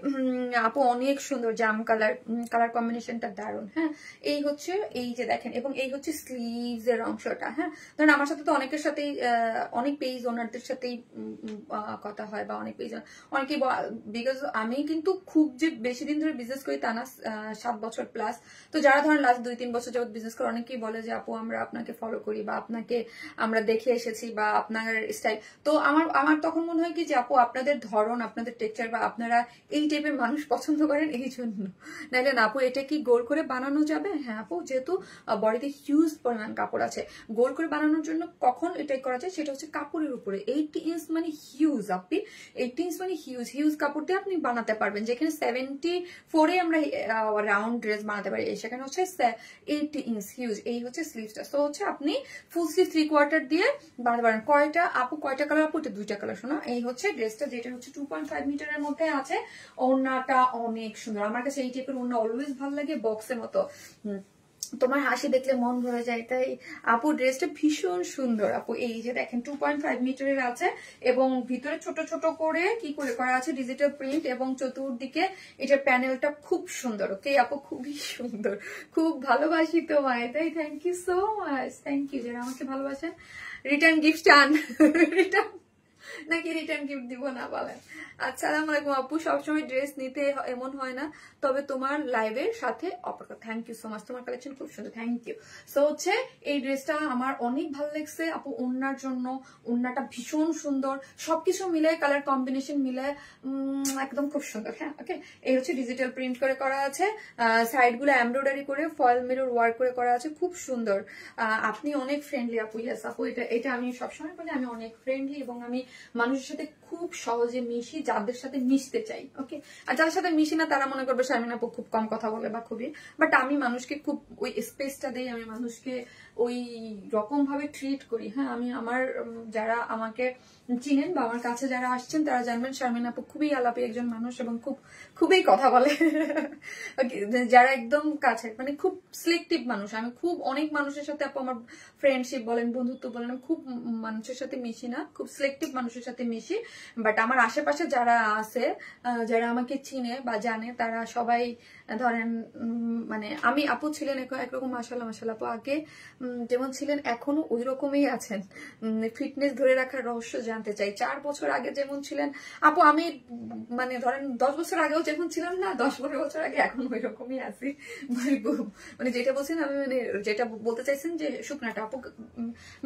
আপু, অনেক সুন্দর জাম কালার কম্বিনেশনটা দারুণ। হ্যাঁ, এই হচ্ছে, এই যে দেখেন, এবং এই হচ্ছে স্লিভস এর অংশটা। হ্যাঁ, ধরেন আমার সাথে তো অনেকের সাথেই, অনেক পেজ ওনারদের সাথেই কথা হয়, বা অনেক পেজ অনেকেই, বিকজ আমি কিন্তু খুব যে বেশি দিন ধরে বিজনেস করি তা না, 7 বছর প্লাস। তো যারা ধরেন লাস্ট 2-3 বছর যাবত বিজনেস করে, অনেকেই বলে যে আপু আমরা আপনাকে ফলো করি, বা আপনাকে আমরা দেখে এসেছি, বা আপনার স্টাইল। তো আমার তখন মনে হয় কি যে আপু আপনাদের ধরন, আপনাদের টেক্সচার, বা আপনারা এই টাইপের মানুষ পছন্দ করেন, এই জন্য। নাইলে না আপু, এটা কি গোল করে বানানো যাবে? হ্যাঁ আপু, যেহেতু বডিতে হিউজ পরিমাণ কাপড় আছে, গোল করে বানানোর জন্য কখন এটাই করা যায়, সেটা হচ্ছে কাপড়ের উপরে। 80 ইঞ্চ মানে হিউজ আপনি, 80 ইঞ্চ মানে হিউজ কাপড় দিয়ে আপনি বানাতে পারবেন। যেখানে 74-এ আমরা রাউন্ড ড্রেস বানাতে পারি, সেখানে হচ্ছে 80 ইঞ্চ হিউজ। এই হচ্ছে স্লিভসটা। তো হচ্ছে আপনি ফুল স্লিভ 3/4 দিয়ে বানাতে পারেন। কয়টা আপু, কয়টা কালার আপু? এটা 2টা কালার। শোনা, এই হচ্ছে ড্রেসটা, যেটা হচ্ছে 2.5 মিটারের মধ্যে আছে। ওড়নাটা অনেক সুন্দর, আমার কাছে এই টাইপের ওড়না অলওয়েজ ভালো লাগে, বক্সের মতো। তোমার হাসি দেখলে মন ভরে যায়। তাই আপু ড্রেসটা ভীষণ সুন্দর আপু। এই যে দেখেন 2.5 মিটারের আছে, এবং ভিতরে ছোট ছোট করে কি করে করা আছে ডিজিটাল প্রিন্ট, এবং চতুর্দিকে এটার প্যানেলটা খুব সুন্দর। ওকে আপু, খুবই সুন্দর, খুব ভালোবাসি তোমায়। তাই thank you so much, thank you. যারা আমাকে ভালোবাসেন, রিটার্ন গিফট চান, রিটার্ন নাকি রিটার্ন গিফট দিব না বলেন? আসসালামু আলাইকুম আপু, সবসময় ড্রেস নিতে এমন হয় না, তবে তোমার লাইভের সাথে অপেক্ষা। থ্যাংক ইউ সো মাচ, তোমার কালেকশন খুব সুন্দর, থ্যাংক ইউ। সো হচ্ছে এই ড্রেসটা আমার অনেক ভালো লাগছে আপু, ওড়নার জন্য। ওড়নাটা ভীষণ সুন্দর, সবকিছু মিলে কালার কম্বিনেশন মিলে একদম খুব সুন্দর। হ্যাঁ ওকে, এই হচ্ছে ডিজিটাল প্রিন্ট করে করা আছে, সাইড গুলো এমব্রয়ডারি করে ফয়েল মিরর ওয়ার্ক করে করা আছে, খুব সুন্দর। আপনি অনেক ফ্রেন্ডলি আপু। ইয়েস আপু, এটা আমি সবসময় বলি, আমি অনেক ফ্রেন্ডলি এবং আমি মানুষের সাথে খুব সহজে মিশি, যাদের সাথে মিশতে চাই। ওকে, আর যাদের সাথে মিশি না তারা মনে করবে শারমিন আপু খুব কম কথা বলে বা খুবই, বাট আমি মানুষকে খুব ওই স্পেসটা দিই, আমি মানুষকে ওই রকম ভাবে ট্রিট করি। হ্যাঁ, আমি আমার যারা আমাকে চিনেন বা আমার কাছে যারা আসছেন তারা জানবেন শারমিন আপু খুবই আলাপী একজন মানুষ এবং খুবই কথা বলে। যারা একদম কাছে, মানে খুব সিলেক্টিভ মানুষ। আমি খুব অনেক মানুষের সাথে আপু আমার ফ্রেন্ডশিপ বলেন, বন্ধুত্ব বলেন, আমি খুব মানুষের সাথে মিশি না, খুব সিলেক্টিভ মানুষের সাথে মিশি। বাট আমার আশেপাশে যারা আছে, যারা আমাকে চিনে বা জানে, তারা সবাই ধরেন মানে আমি আপু ছিলেন একরকম, মাশাআল্লাহ মাশাআল্লাহ আপু আগে যেমন ছিলেন এখনো ওই রকমই আছেন। ফিটনেস ধরে রাখার রহস্য জানতে চাই। 4 বছর আগে যেমন ছিলেন আপু, আমি মানে ধরেন 10 বছর আগেও যেমন ছিলাম না, 10-15 বছর আগে এখন ওই রকমই আছি। মানে যেটা বলছেন, আমি মানে যেটা বলতে চাইছেন যে শুকনাটা আপু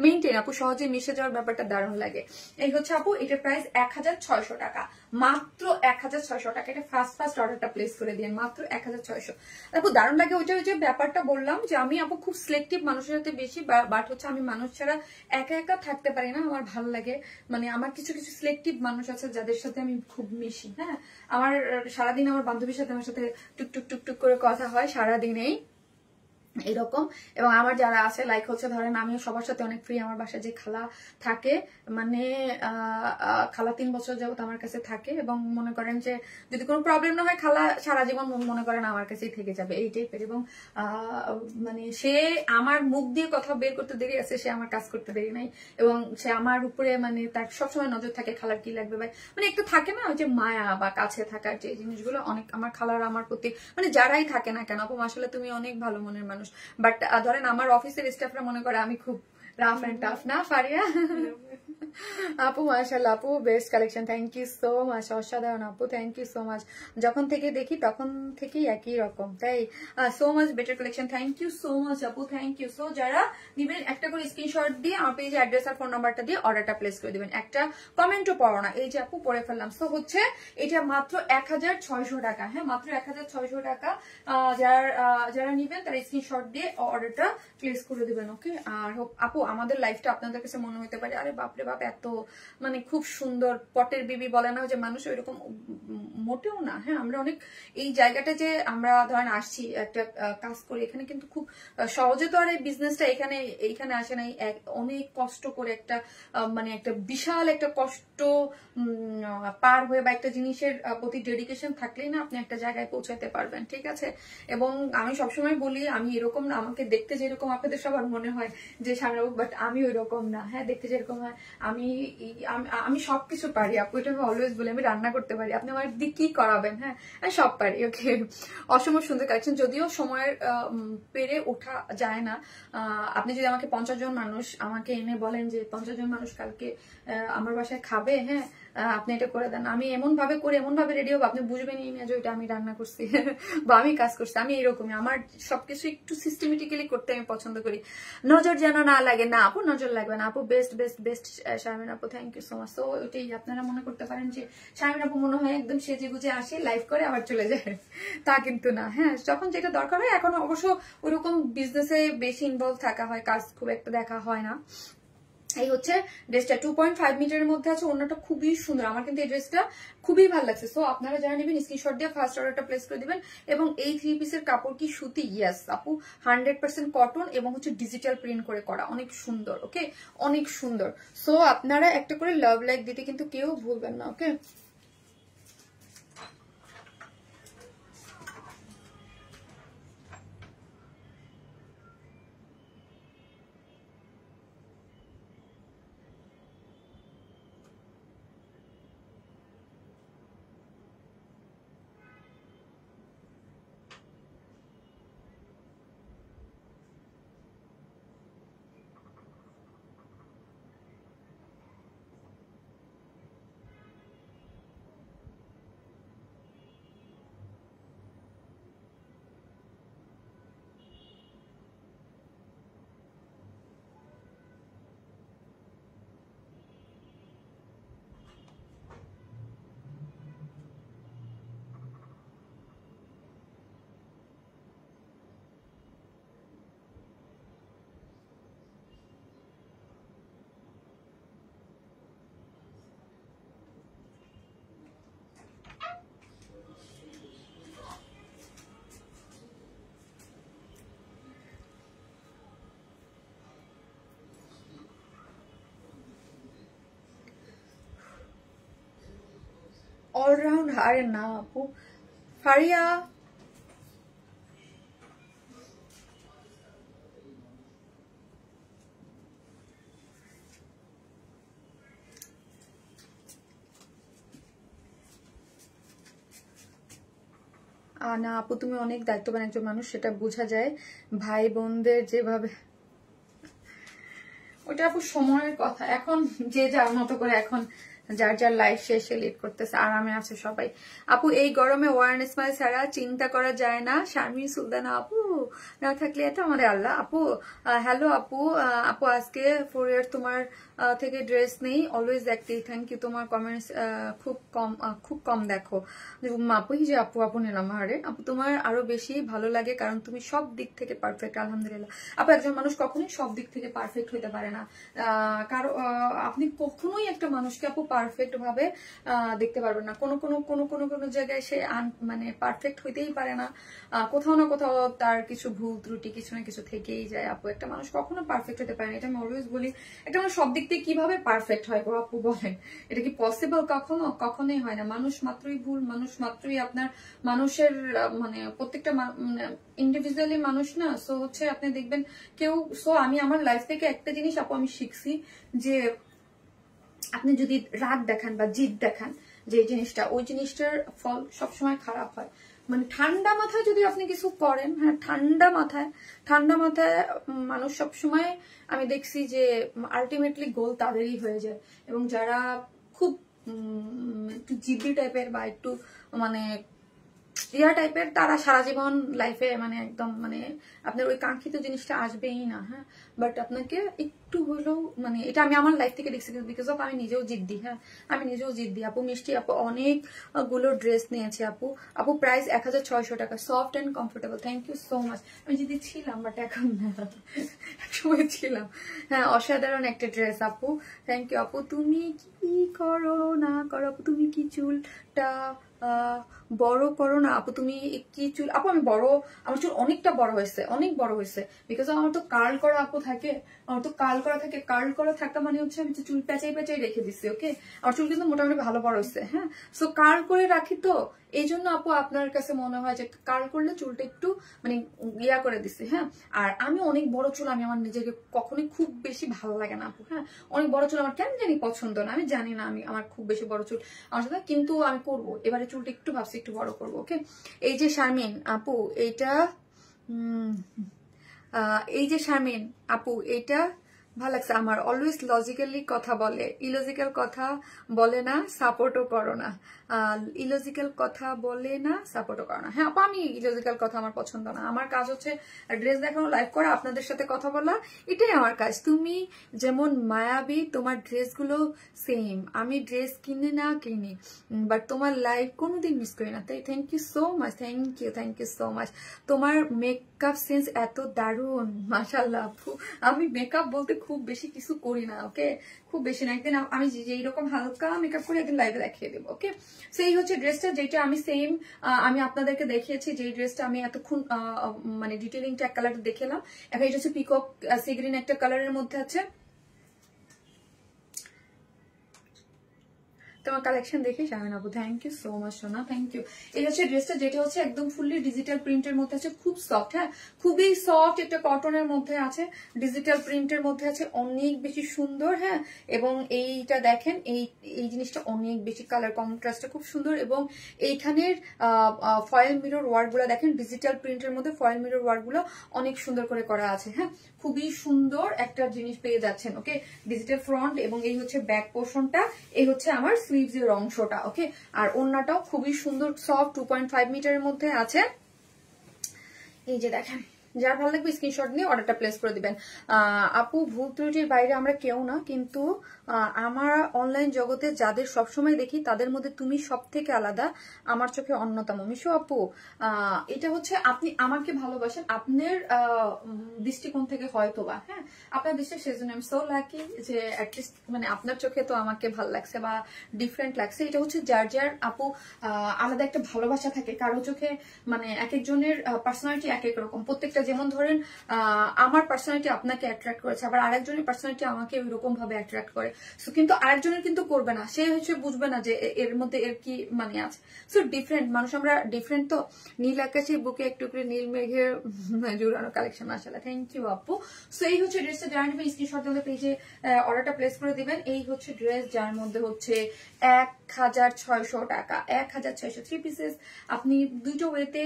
মেইনটেইন, আপু সহজে মিশে যাওয়ার ব্যাপারটা দারুণ লাগে। এই হচ্ছে আপু, এটার প্রাইস 1600 টাকা, মাত্র 1600 টাকা। এটা ফার্স্ট অর্ডারটা প্লেস করে দিন, মাত্র 1600। আপু দারুণ লাগে। ওইটা ওই যে ব্যাপারটা বললাম যে আমি আপু খুব সিলেক্টিভ মানুষের সাথে বেশি, বাট হচ্ছে আমি মানুষ ছাড়া একা একা থাকতে পারি না, আমার ভালো লাগে। মানে আমার কিছু কিছু সিলেক্টিভ মানুষ আছে যাদের সাথে আমি খুব মিশি। হ্যাঁ, আমার সারাদিন আমার বান্ধবীর সাথে আমার সাথে টুকটুক টুকটুক করে কথা হয় সারাদিনেই এরকম। এবং আমার যারা আছে লাইক হচ্ছে ধরেন আমিও সবার সাথে অনেক ফ্রি। আমার বাসায় যে খালা থাকে, মানে খালা 3 বছর যাবত আমার কাছে থাকে এবং মনে করেন যে যদি কোনো প্রবলেম না হয় খালা সারা জীবন মনে করেন আমার কাছেই থেকে যাবে, এই টাইপের। এবং মানে সে আমার মুখ দিয়ে কথা বের করতে দেরি আছে, সে আমার কাজ করতে দেরি নাই। এবং সে আমার উপরে মানে তার সবসময় নজর থাকে খালার কি লাগবে ভাই, মানে একটু থাকে না ওই যে মায়া বা কাছে থাকার যে জিনিসগুলো, অনেক আমার খালার আমার প্রতি, মানে যারাই থাকে না কেন আপু আসলে তুমি অনেক ভালো মনের মানুষ। বাট ধরেন আমার অফিসের স্টাফরা মনে করে আমি খুব রাফ এন্ড টাফ, না ফারিয়া? আপু মাশাআল্লাহ আপু, best collection, thank you so much, অসাধারণ আপু, থ্যাংক ইউ সো মাচ। যখন থেকে দেখি তখন থেকেই একই রকম, তাই so much better collection, thank you so much আপু, থ্যাংক ইউ। সো যারা নিবেন একটা করে স্ক্রিনশট দিয়ে আমার পেজে অ্যাড্রেস আর ফোন নাম্বারটা দিয়ে অর্ডারটা প্লেস করে দিবেন। একটা কমেন্টও পড়ো না, এই যে আপু পড়ে ফেললাম। সো হচ্ছে এটা মাত্র 1600 টাকা। হ্যাঁ, মাত্র 1600 টাকা। যারা নিবেন তারা স্ক্রিনশট দিয়ে অর্ডারটা প্লেস করে দিবেন। ওকে, আর আপু আমাদের লাইফটা আপনাদের কাছে মনে হতে পারে আরে বাপরে বাপ এত মানে খুব সুন্দর পটের বিবি বলে না যে মানুষ, ওইরকম মোটেও না। হ্যাঁ, আমরা অনেক এই জায়গাটা যে আমরা ধরেন আসছি একটা কাজ করি, এখানে কিন্তু খুব সহজে তো আর এই বিজনেসটা এইখানে আসে নাই, অনেক কষ্ট করে একটা মানে একটা বিশাল একটা কষ্ট পার হয়ে বা একটা জিনিসের প্রতি ডেডিকেশন থাকলেই না আপনি একটা জায়গায় পৌঁছাতে পারবেন। ঠিক আছে, এবং আমি সবসময় বলি আমি এরকম না, আমাকে দেখতে যেরকম আপনাদের সবার মনে হয় যে সামনে, বাট আমি ওই রকম না। হ্যাঁ, দেখতে যেরকম হয় আমি সবকিছু পারি আপু, এটা আমি অলওয়েজ বলি। আমি রান্না করতে পারি, আপনি আমার দিক কি করাবেন, হ্যাঁ আমি সব পারি। ওকে, অসম্ভব সুন্দর কালেকশন, যদিও সময়ের পেরে ওঠা যায় না। আপনি যদি আমাকে 50 জন মানুষ আমাকে এনে বলেন যে 50 জন মানুষ কালকে আমার বাসায় খাবে, হ্যাঁ আপনি এটা করে দেন, আমি এমন ভাবে করে এমন ভাবে রেডি হবো আপনি বুঝবেনই না যে ওইটা আমি রান্না করছি বা আমি কাজ করছি। আমি এরকমই, আমার সবকিছু একটু সিস্টেমেটিক্যালি করতে আমি পছন্দ করি, নজর যেন না লাগে। না আপু নজর লাগবে না আপু, বেস্ট বেস্ট বেস্ট শারমিন আপু, থ্যাংক ইউ সো মাচ। তো ওইটাই আপনারা মনে করতে পারেন যে শারমিন আপু মনে হয় একদম সেজে গুজে আসে লাইভ করে আবার চলে যায়, তা কিন্তু না। হ্যাঁ, যখন যেটা দরকার হয়, এখন অবশ্য ওইরকম বিজনেসে বেশি ইনভলভ থাকা হয়, কাজ খুব একটা দেখা হয় না। এই হচ্ছে ড্রেসটা 2.5 মিটারের মধ্যে আছে, ওড়নাটা খুবই সুন্দর, আমার কিন্তু এই ড্রেসটা খুবই ভালো লাগছে। সো আপনারা যারা নেবেন স্ক্রিনশট দিয়ে ফার্স্ট অর্ডারটা প্লেস করে দিবেন। এবং এই 3 পিসের কাপড় কি সুতি? ইয়েস আপু, 100% কটন এবং হচ্ছে ডিজিটাল প্রিন্ট করে করা, অনেক সুন্দর। ওকে, অনেক সুন্দর। সো আপনারা একটা করে লাভ লাইক দিতে কিন্তু কেউ ভুলবেন না। ওকে, অলরাউন্ড, আরে না আপু। ফারিয়া না আপু, তুমি অনেক দায়িত্ববান একজন মানুষ, সেটা বোঝা যায় ভাই বোনদের যেভাবে। ওটা আপু সময়ের কথা, এখন যে যার মতো করে এখন যার যার লাইফ শেষে লিড করতেছে, আরামে আছে সবাই। আপু এই গরমে ওয়ার্ন স্মাইল ছাড়া চিন্তা করা যায় না। শারমিন সুলতানা আপু না থাকলে এটা আমাদের আল্লাহ। আপু হ্যালো আপু, আপু আজকে 4 ইয়ার তোমার থেকে ড্রেস নেই, অলওয়েজ দেখতেই। থ্যাংক ইউ, তোমার কমেন্টস খুব কম দেখো। আপু যে আপু আপু নিলাম হারে। আপু তোমার আরো বেশি ভালো লাগে কারণ তুমি সব দিক থেকে পারফেক্ট। আলহামদুলিল্লাহ আপু, একজন মানুষ কখনোই সব দিক থেকে পারফেক্ট হইতে পারে না। কারণ আপনি কখনোই একটা মানুষকে আপু পারফেক্ট ভাবে দেখতে পারবেন না। কোনো কোনো কোনো কোনো কোনো জায়গায় সে মানে পারফেক্ট হইতেই পারে না, কোথাও না কোথাও তার কিছু ভুল ত্রুটি কিছু না কিছু থেকেই যায়। আপু একটা মানুষ কখনো পারফেক্ট হতে পারে না, এটা আমি অলওয়েজ বলি। একটা মানুষ সব দিক থেকে কিভাবে পারফেক্ট হয় গো আপু বলেন? এটা কি পসিবল? কখনোই হয় না। মানুষ মাত্রই ভুল, মানুষ মাত্রই আপনার মানুষের মানে প্রত্যেকটা ইন্ডিভিজুয়ালি মানুষ না। সো হচ্ছে আপনি দেখবেন কেউ, সো আমি আমার লাইফ থেকে একটা জিনিস আপু আমি শিখছি যে আপনি যদি রাগ দেখান বা জিদ দেখান, যে জিনিসটা ওই জিনিসটার ফল সবসময় খারাপ হয়। মানে ঠান্ডা মাথায় যদি আপনি কিছু করেন, হ্যাঁ ঠান্ডা মাথায় মানুষ সবসময় আমি দেখছি যে আলটিমেটলি গোল তাদেরই হয়ে যায়। এবং যারা খুব একটু জিদ্দি টাইপের বা একটু মানে ইয়া টাইপের, তারা সারা জীবন লাইফে মানে একদম মানে আপনার ওই কাঙ্ক্ষিত জিনিসটা আসবেই না। হ্যাঁ, বাট আপনাকে একটু হলেও মানে এটা আমি আমার লাইফ থেকে দেখছি, বিকজ অফ আমি নিজেও জিদ্দি। হ্যাঁ, আমি নিজেও জিদ্দি। আপু মিষ্টি আপু অনেকগুলো ড্রেস নিয়েছি আপু। আপু প্রাইস 1600 টাকা, soft and comfortable. Thank you so much. আমি জিদ্দি ছিলাম বাট এখন না, একসময় ছিলাম। হ্যাঁ, অসাধারণ একটা ড্রেস আপু, থ্যাংক ইউ আপু। তুমি কি করো না করো আপু, তুমি কি চুলটা বড় করো না আপু? তুমি কি চুল আপু? আমি বড়, আমার চুল অনেকটা বড় হয়েছে, অনেক বড় হয়েছে, বিকজ আমার তো কার্ল করা আপু থাকে। আমার তো কার্ল করা থাকে, কার্ল করা থাকা মানে হচ্ছে আমি তো চুল পেঁচাই রেখে দিচ্ছি। ওকে, আমার চুল কিন্তু মোটামুটি ভালো বড় হয়েছে। হ্যাঁ, সো কার্ল করে রাখি, তো এই জন্য আপু আপনার কাছে মনে হয় যে কার্ল করলে চুলটা একটু মানে ইয়া করে দিচ্ছে। হ্যাঁ, আর আমি অনেক বড় চুল আমি আমার নিজেকে কখনোই খুব বেশি ভালো লাগে না আপু। হ্যাঁ, অনেক বড় চুল আমার কেন জানি পছন্দ না, আমি জানি না, আমি আমার খুব বেশি বড় চুল আমার সাথে, কিন্তু আমি করবো এবারে চুলটা একটু ভাবছি একটু বড় করবো। ওকে, এই যে শারমিন আপু এইটা এই যে শারমিন আপু এইটা ভালো লাগছে আমার। অলওয়েজ লজিক্যালি কথা বলে, ইলজিক্যাল কথা বলে না, সাপোর্টও করো না। ইলজিক্যাল কথা বলে না, সাপোর্টও করো না। হ্যাঁ আপু, আমি ইলজিক্যাল কথা আমার পছন্দ না। আমার কাজ হচ্ছে ড্রেস দেখানো, লাইভ করা, আপনাদের সাথে কথা বলা, এটাই আমার কাজ। তুমি যেমন মায়াবী, তোমার ড্রেসগুলো সেম। আমি ড্রেস কিনে না কিনি, বাট তোমার লাইভ কোনোদিন মিস করি না। তাই thank you so much, thank you so much. তোমার মেকআপ সেন্স এত দারুণ, মাশাআল্লাহ আপু। আমি মেকআপ বলতে খুব বেশি কিছু করি না। ওকে, খুব বেশি না। একদিন আমি যেই রকম হালকা মেকআপ করি একদিন লাইভে দেখিয়ে দেবো। ওকে, সেই হচ্ছে ড্রেসটা যেটা আমি সেম আমি আপনাদেরকে দেখিয়েছি, যে ড্রেসটা আমি এতক্ষণ মানে ডিটেলিংটা এক কালার দেখেলাম। এখন এটা হচ্ছে পিকক সি গ্রিন একটা কালারের মধ্যে আছে। তোমার কালেকশন দেখে শামিন আপু, থ্যাংক ইউ সো মাচ সোনা, থ্যাংক ইউ। এই হচ্ছে ড্রেসটা, যেটা হচ্ছে একদম ফুললি ডিজিটাল প্রিন্টের মধ্যে আছে, খুব সফট। হ্যাঁ, খুবই সফট, একটা কটনের মধ্যে আছে, ডিজিটাল প্রিন্টের মধ্যে আছে, অনেক বেশি সুন্দর। হ্যাঁ, এবং এইটা দেখেন, এই জিনিসটা অনেক বেশি কালার কন্ট্রাস্টটা খুব সুন্দর। এবং এইখানের ফয়েল মিরর ওয়ার্ক গুলো দেখেন, ডিজিটাল প্রিন্টের মধ্যে ফয়েল মিরর ওয়ার্ক গুলো অনেক সুন্দর করে করা আছে। হ্যাঁ, খুবই সুন্দর একটা জিনিস পেয়ে যাচ্ছেন। ওকে, ডিজিটাল ফ্রন্ট, এবং এই হচ্ছে ব্যাক পোর্শনটা, এই হচ্ছে আমার স্লিভস এর অংশটা। ওকে, আর ওড়নাটাও খুবই সুন্দর, সফট 2.5 মিটারের মধ্যে আছে। এই যে দেখেন, যার ভালো লাগবে স্ক্রিনশট নিয়ে অর্ডারটা প্লেস করে দিবেন। আপু ভুল ত্রুটির বাইরে আমরা কেউ না, কিন্তু আমার অনলাইন জগতে যাদের সবসময় দেখি তাদের মধ্যে তুমি সব থেকে আলাদা, আমার চোখে অন্যতম। মিশু আপু, এটা হচ্ছে আপনি আমাকে ভালোবাসেন আপনার দৃষ্টিকোণ থেকে হয়তো বা, হ্যাঁ আপনার দৃষ্টি, সেজন্য আমি সো লাকি যে অ্যাটলিস্ট মানে আপনার চোখে তো আমাকে ভালো লাগছে বা ডিফারেন্ট লাগছে। এটা হচ্ছে যার যার আপু আলাদা একটা ভালোবাসা থাকে কারো চোখে, মানে এক একজনের পার্সোনালিটি এক এক রকম, প্রত্যেকটা ড্রেসটা যেমন ধরেন আমার পার্সোনালিটি আপনাকে অ্যাট্রাক্ট করেছে, আবার আরেকজনের পার্সোনালিটি আমাকে ওইরকম ভাবে অ্যাট্রাক্ট করে। সো কিন্তু আরেকজনের কিন্তু করবে না, সে হচ্ছে বুঝবে না যে এর মধ্যে এর কি মানে আছে। সো ডিফারেন্ট মানুষ, আমরা ডিফারেন্ট। তো নীল আকাশে বুকে একটু করে নীল মেঘের জোড়ানো কালেকশন, মাশাআল্লাহ, থ্যাংক ইউ আপু। সো এই হচ্ছে ড্রেসটা, যারা নেবেন স্ক্রিনশট দিয়ে পেজে অর্ডারটা প্লেস করে দিবেন। এই হচ্ছে ড্রেস, যার মধ্যে হচ্ছে 1600 টাকা, 1600 3 পিসেস। আপনি দুটো ওয়েতে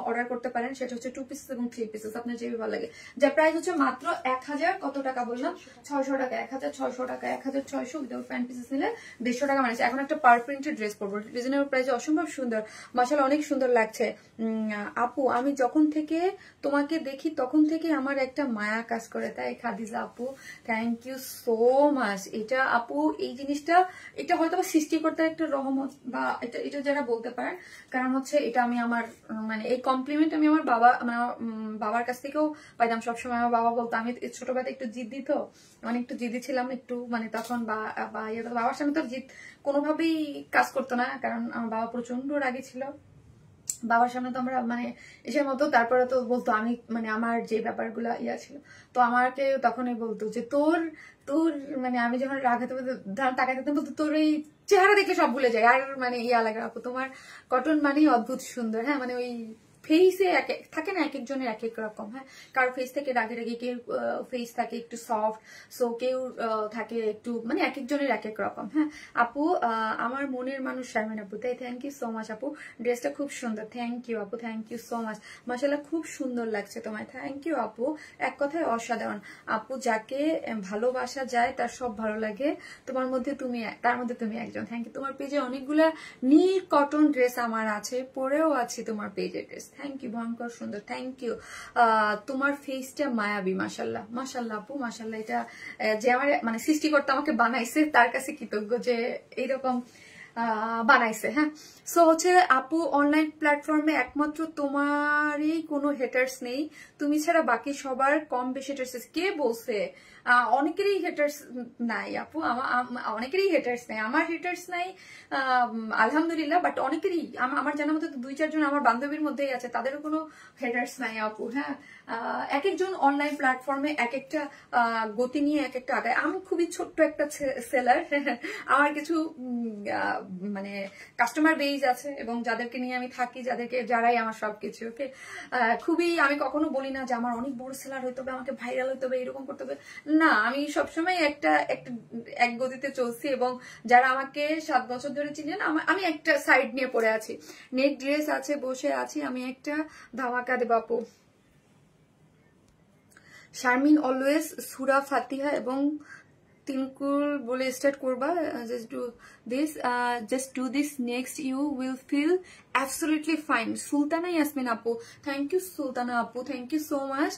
অর্ডার করতে পারেন, সেটা হচ্ছে 2 পিসেস এবং 3 পিসেস, আপনার যেভাবে ভালো লাগে। যার প্রাইস হচ্ছে মাত্র 1000 কত টাকা বললাম, 600 টাকা, 1600 টাকা, 1600 উইদাউট প্যান্ট পিসেস নিলে 150 টাকা মানে। এখন একটা পার প্রিন্টেড ড্রেস পরবো, রিজনেবল প্রাইসে, অসম্ভব সুন্দর, মাশাআল্লাহ, অনেক সুন্দর লাগছে। আপু আমি যখন থেকে তোমাকে দেখি তখন থেকে আমার একটা মায়া কাজ করে, তাই খাদিজা আপু, থ্যাংক ইউ সো মাচ। এটা আপু, এই জিনিসটা এটা হয়তো সৃষ্টিকর্তার একটা রহমত, বা এটা যারা বলতে পারেন, কারণ হচ্ছে এটা আমি আমার মানে এই কমপ্লিমেন্ট আমি আমার বাবার কাছ থেকেও পাইতাম সবসময়। আমার বাবা বলতো, আমি ছোটবেলাতে একটু জিদ্দি, তো মানে একটু জিদ্দি ছিলাম একটু, মানে তখন বাবার সামনে তো জিদ কোনোভাবেই কাজ করতো না, কারণ আমার বাবা প্রচন্ড রাগী ছিল। বাবার সামনে তো আমরা মানে এসে মতো, তারপরে তো বলতো আমি মানে আমার যে ব্যাপারগুলো ছিল, তো আমাকে তখনই বলতো যে তোর তোর মানে আমি যখন রাগ হতে তাকাই থাকতাম, বলতো তোর এই চেহারা দেখলে সব ভুলে যায়, আর মানে লাগে আপু তোমার কটন মানে অদ্ভুত সুন্দর। হ্যাঁ, মানে ওই ফেসে থাকে না, এক একজনের এক এক রকম। হ্যাঁ, কারো ফেস থেকে রাগে রাগে, কেউ ফেস থাকে একটু সফট, সো কেউ থাকে একটু মানে এক একজনের এক এক রকম। হ্যাঁ আপু, আমার মনের মানুষ শারমিন আপু, তাই থ্যাংক ইউ সো মাচ আপু। ড্রেসটা খুব সুন্দর, থ্যাংক ইউ আপু, থ্যাংক ইউ সো মাচ, মাশাআল্লাহ খুব সুন্দর লাগছে তোমায়, থ্যাংক ইউ আপু। এক কথায় অসাধারণ আপু, যাকে ভালোবাসা যায় তার সব ভালো লাগে, তোমার মধ্যে তুমি, তার মধ্যে তুমি একজন। Thank you. তোমার পেজে অনেকগুলা নীল কটন ড্রেস আমার আছে, পরেও আছি তোমার পেজের ড্রেস, থ্যাংক ইউ, ভয়ঙ্কর সুন্দর, থ্যাংক ইউ। তোমার ফেসটা মায়াবী, মাশাআল্লাহ, মাশাআল্লাহ আপু, মাশাআল্লাহ। এটা যে আমার মানে সৃষ্টিকর্তা আমাকে বানাইছে, তার কাছে কৃতজ্ঞ যে এইরকম বানাইছে। হ্যাঁ, সো হচ্ছে আপু, অনলাইন প্ল্যাটফর্মে একমাত্র তোমারই কোনো হেটার্স নেই, তুমি ছাড়া বাকি সবার কম বেশি হেটার্স। কে বলছে? অনেকেরই হেটার্স নাই আপু, অনেকেরই হেটার্স নাই, আমার হেটার্স নাই আলহামদুলিল্লাহ, বাট অনেকেরই আমার জানার মতো 2-4 জন আমার বান্ধবীর মধ্যেই আছে, তাদেরও কোনো হেটার্স নাই আপু। হ্যাঁ, এক একজন অনলাইন প্ল্যাটফর্মে এক একটা গতি নিয়ে এক একটা আগায়। আমি খুবই ছোট্ট একটা সেলার, আমার কিছু মানে কাস্টমার বেজ আছে, এবং যাদেরকে নিয়ে আমি থাকি, যারাই আমার সবকিছু। ওকে, খুবই আমি কখনো বলি না যে আমার অনেক বড় সেলার হইতে হবে, আমাকে ভাইরাল হইতে হবে, এরকম করতে হবে না। আমি সবসময় এক গতিতে চলছি, এবং যারা আমাকে 7 বছর ধরে চিনেন, আমি একটা সাইড নিয়ে পড়ে আছি, নেক ড্রেস আছে, বসে আছি, আমি একটা ধামাকা দেব আপু। শারমিন অলওয়েজ সূরা ফাতিহা এবং তিনকুল বলে স্টার্ট করবা, just do this next, you will feel absolutely fine. Sultana Yasmin আপু, থ্যাংক ইউ সুলতানা আপু, thank you so much.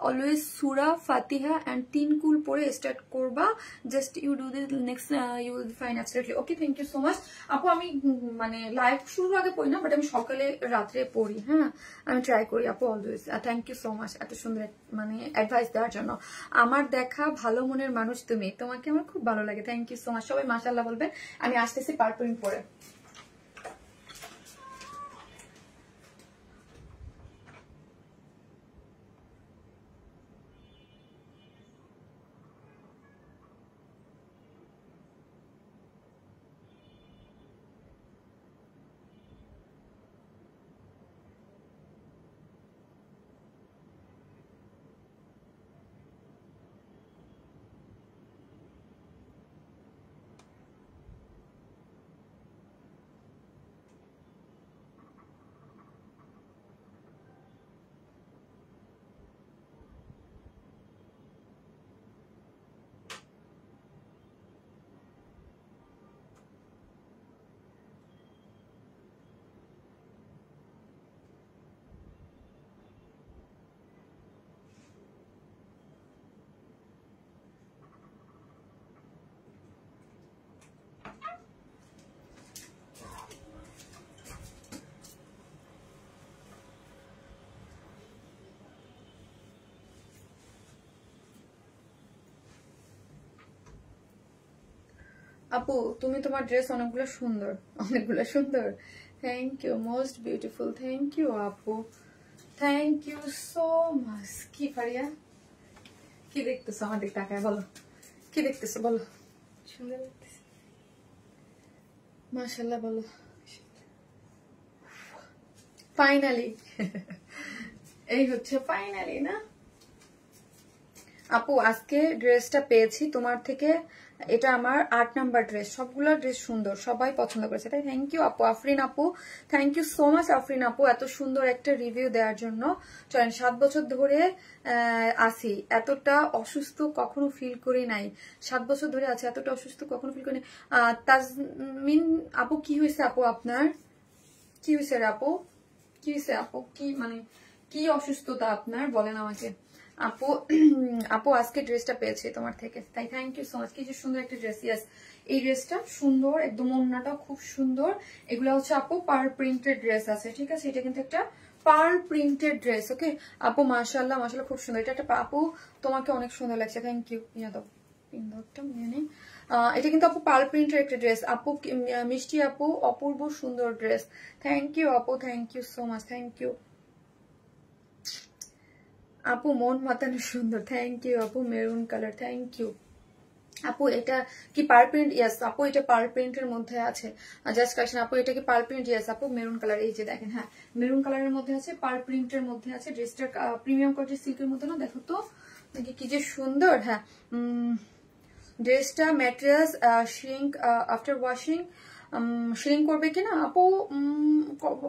Always সূরা ফাতিহা এন্ড তিনকুল পরে স্টার্ট করবা, just you do this next, you will fine absolutely. Okay, thank you so much আপু। আমি মানে লাইভ শুরুর আগে পড়ি না, বাট আমি সকালে রাত্রে পড়ি। হ্যাঁ, আমি ট্রাই করি আপু always. Thank you so much এত সুন্দর মানে অ্যাডভাইস দেওয়ার জন্য। আমার দেখা ভালো মনের মানুষ তুমি, তোমাকে আমার খুব ভালো লাগে, থ্যাংক ইউ সো মাচ। সবাই মাশাআল্লাহ বলবেন। আমি আসতেছি পার্পল পরে। আপু, তুমি তোমার ড্রেস অনেকগুলো সুন্দর, অনেকগুলো সুন্দর, thank you, most beautiful, thank you আপু, থ্যাংক ইউ সো মাচ। কি ফারিয়া, কি দেখতেছো আমার দিক তাকায়, বলো কি দেখতেছো, বলো। সুন্দর লাগতেছে। মাশাআল্লাহ বলো। ফাইনালি এই হচ্ছে ফাইনালি না আপু, আজকে ড্রেসটা পেয়েছি তোমার থেকে। এটা আমার 8 নাম্বার ড্রেস। সবগুলো ড্রেস সুন্দর, সবাই পছন্দ করেছে, তাই থ্যাংক ইউ আপু। আফরিন আপু, thank you so much Afrin আপু, এত সুন্দর একটা রিভিউ দেওয়ার জন্য। চলেন, 7 বছর ধরে আছি, এতটা অসুস্থ কখনো ফিল করি নাই। 7 বছর ধরে আছে, এতটা অসুস্থ কখনো ফিল করি নাই। তাজমিন আপু, কি হয়েছে আপু আপনার? কি হয়েছে আপু? কি হয়েছে আপু? কি মানে কি অসুস্থতা আপনার, বলেন আমাকে। আপু আপু আজকে ড্রেসটা পেয়েছি তোমার থেকে, তাই থ্যাংক ইউ সো মাচ। কি যে সুন্দর একটা ড্রেস। ইয়েস, এই ড্রেসটা সুন্দর একদম, ওড়নাটা খুব সুন্দর। এগুলো হচ্ছে আপু পার্ল প্রিন্টেড ড্রেস আছে, ঠিক আছে? এটা কিন্তু একটা পার্ল প্রিন্টেড ড্রেস। ওকে আপু, মাশাআল্লাহ মাশাআল্লাহ, খুব সুন্দর। এটা একটা আপু তোমাকে অনেক সুন্দর লাগছে, থ্যাংক ইউ। এটা কিন্তু আপু পার্ল প্রিন্টের একটা ড্রেস। আপু মিষ্টি আপু, অপূর্ব সুন্দর ড্রেস। থ্যাংক ইউ আপু, thank you so much, thank you আপু। মন মাতানো সুন্দর, থ্যাংক ইউ আপু। মেরুন কালার, থ্যাংক ইউ আপু। এটা কি পার্ল প্রিন্ট? ইয়েস আপু, এটা পার্ল প্রিন্টের মধ্যে আছে। জাস্ট কালেকশন আপু, এটা কি পার্ল প্রিন্ট? ইয়েস আপু, মেরুন কালার। এই যে দেখেন, হ্যাঁ মেরুন কালারের মধ্যে আছে, পার্ল প্রিন্টের মধ্যে আছে। ড্রেসটার প্রিমিয়াম কোয়ালিটির সিল্কের মধ্যে না, দেখো তো কি যে সুন্দর। হ্যাঁ, ড্রেসটা materials shrink after washing, shrink করবে কিনা আপু?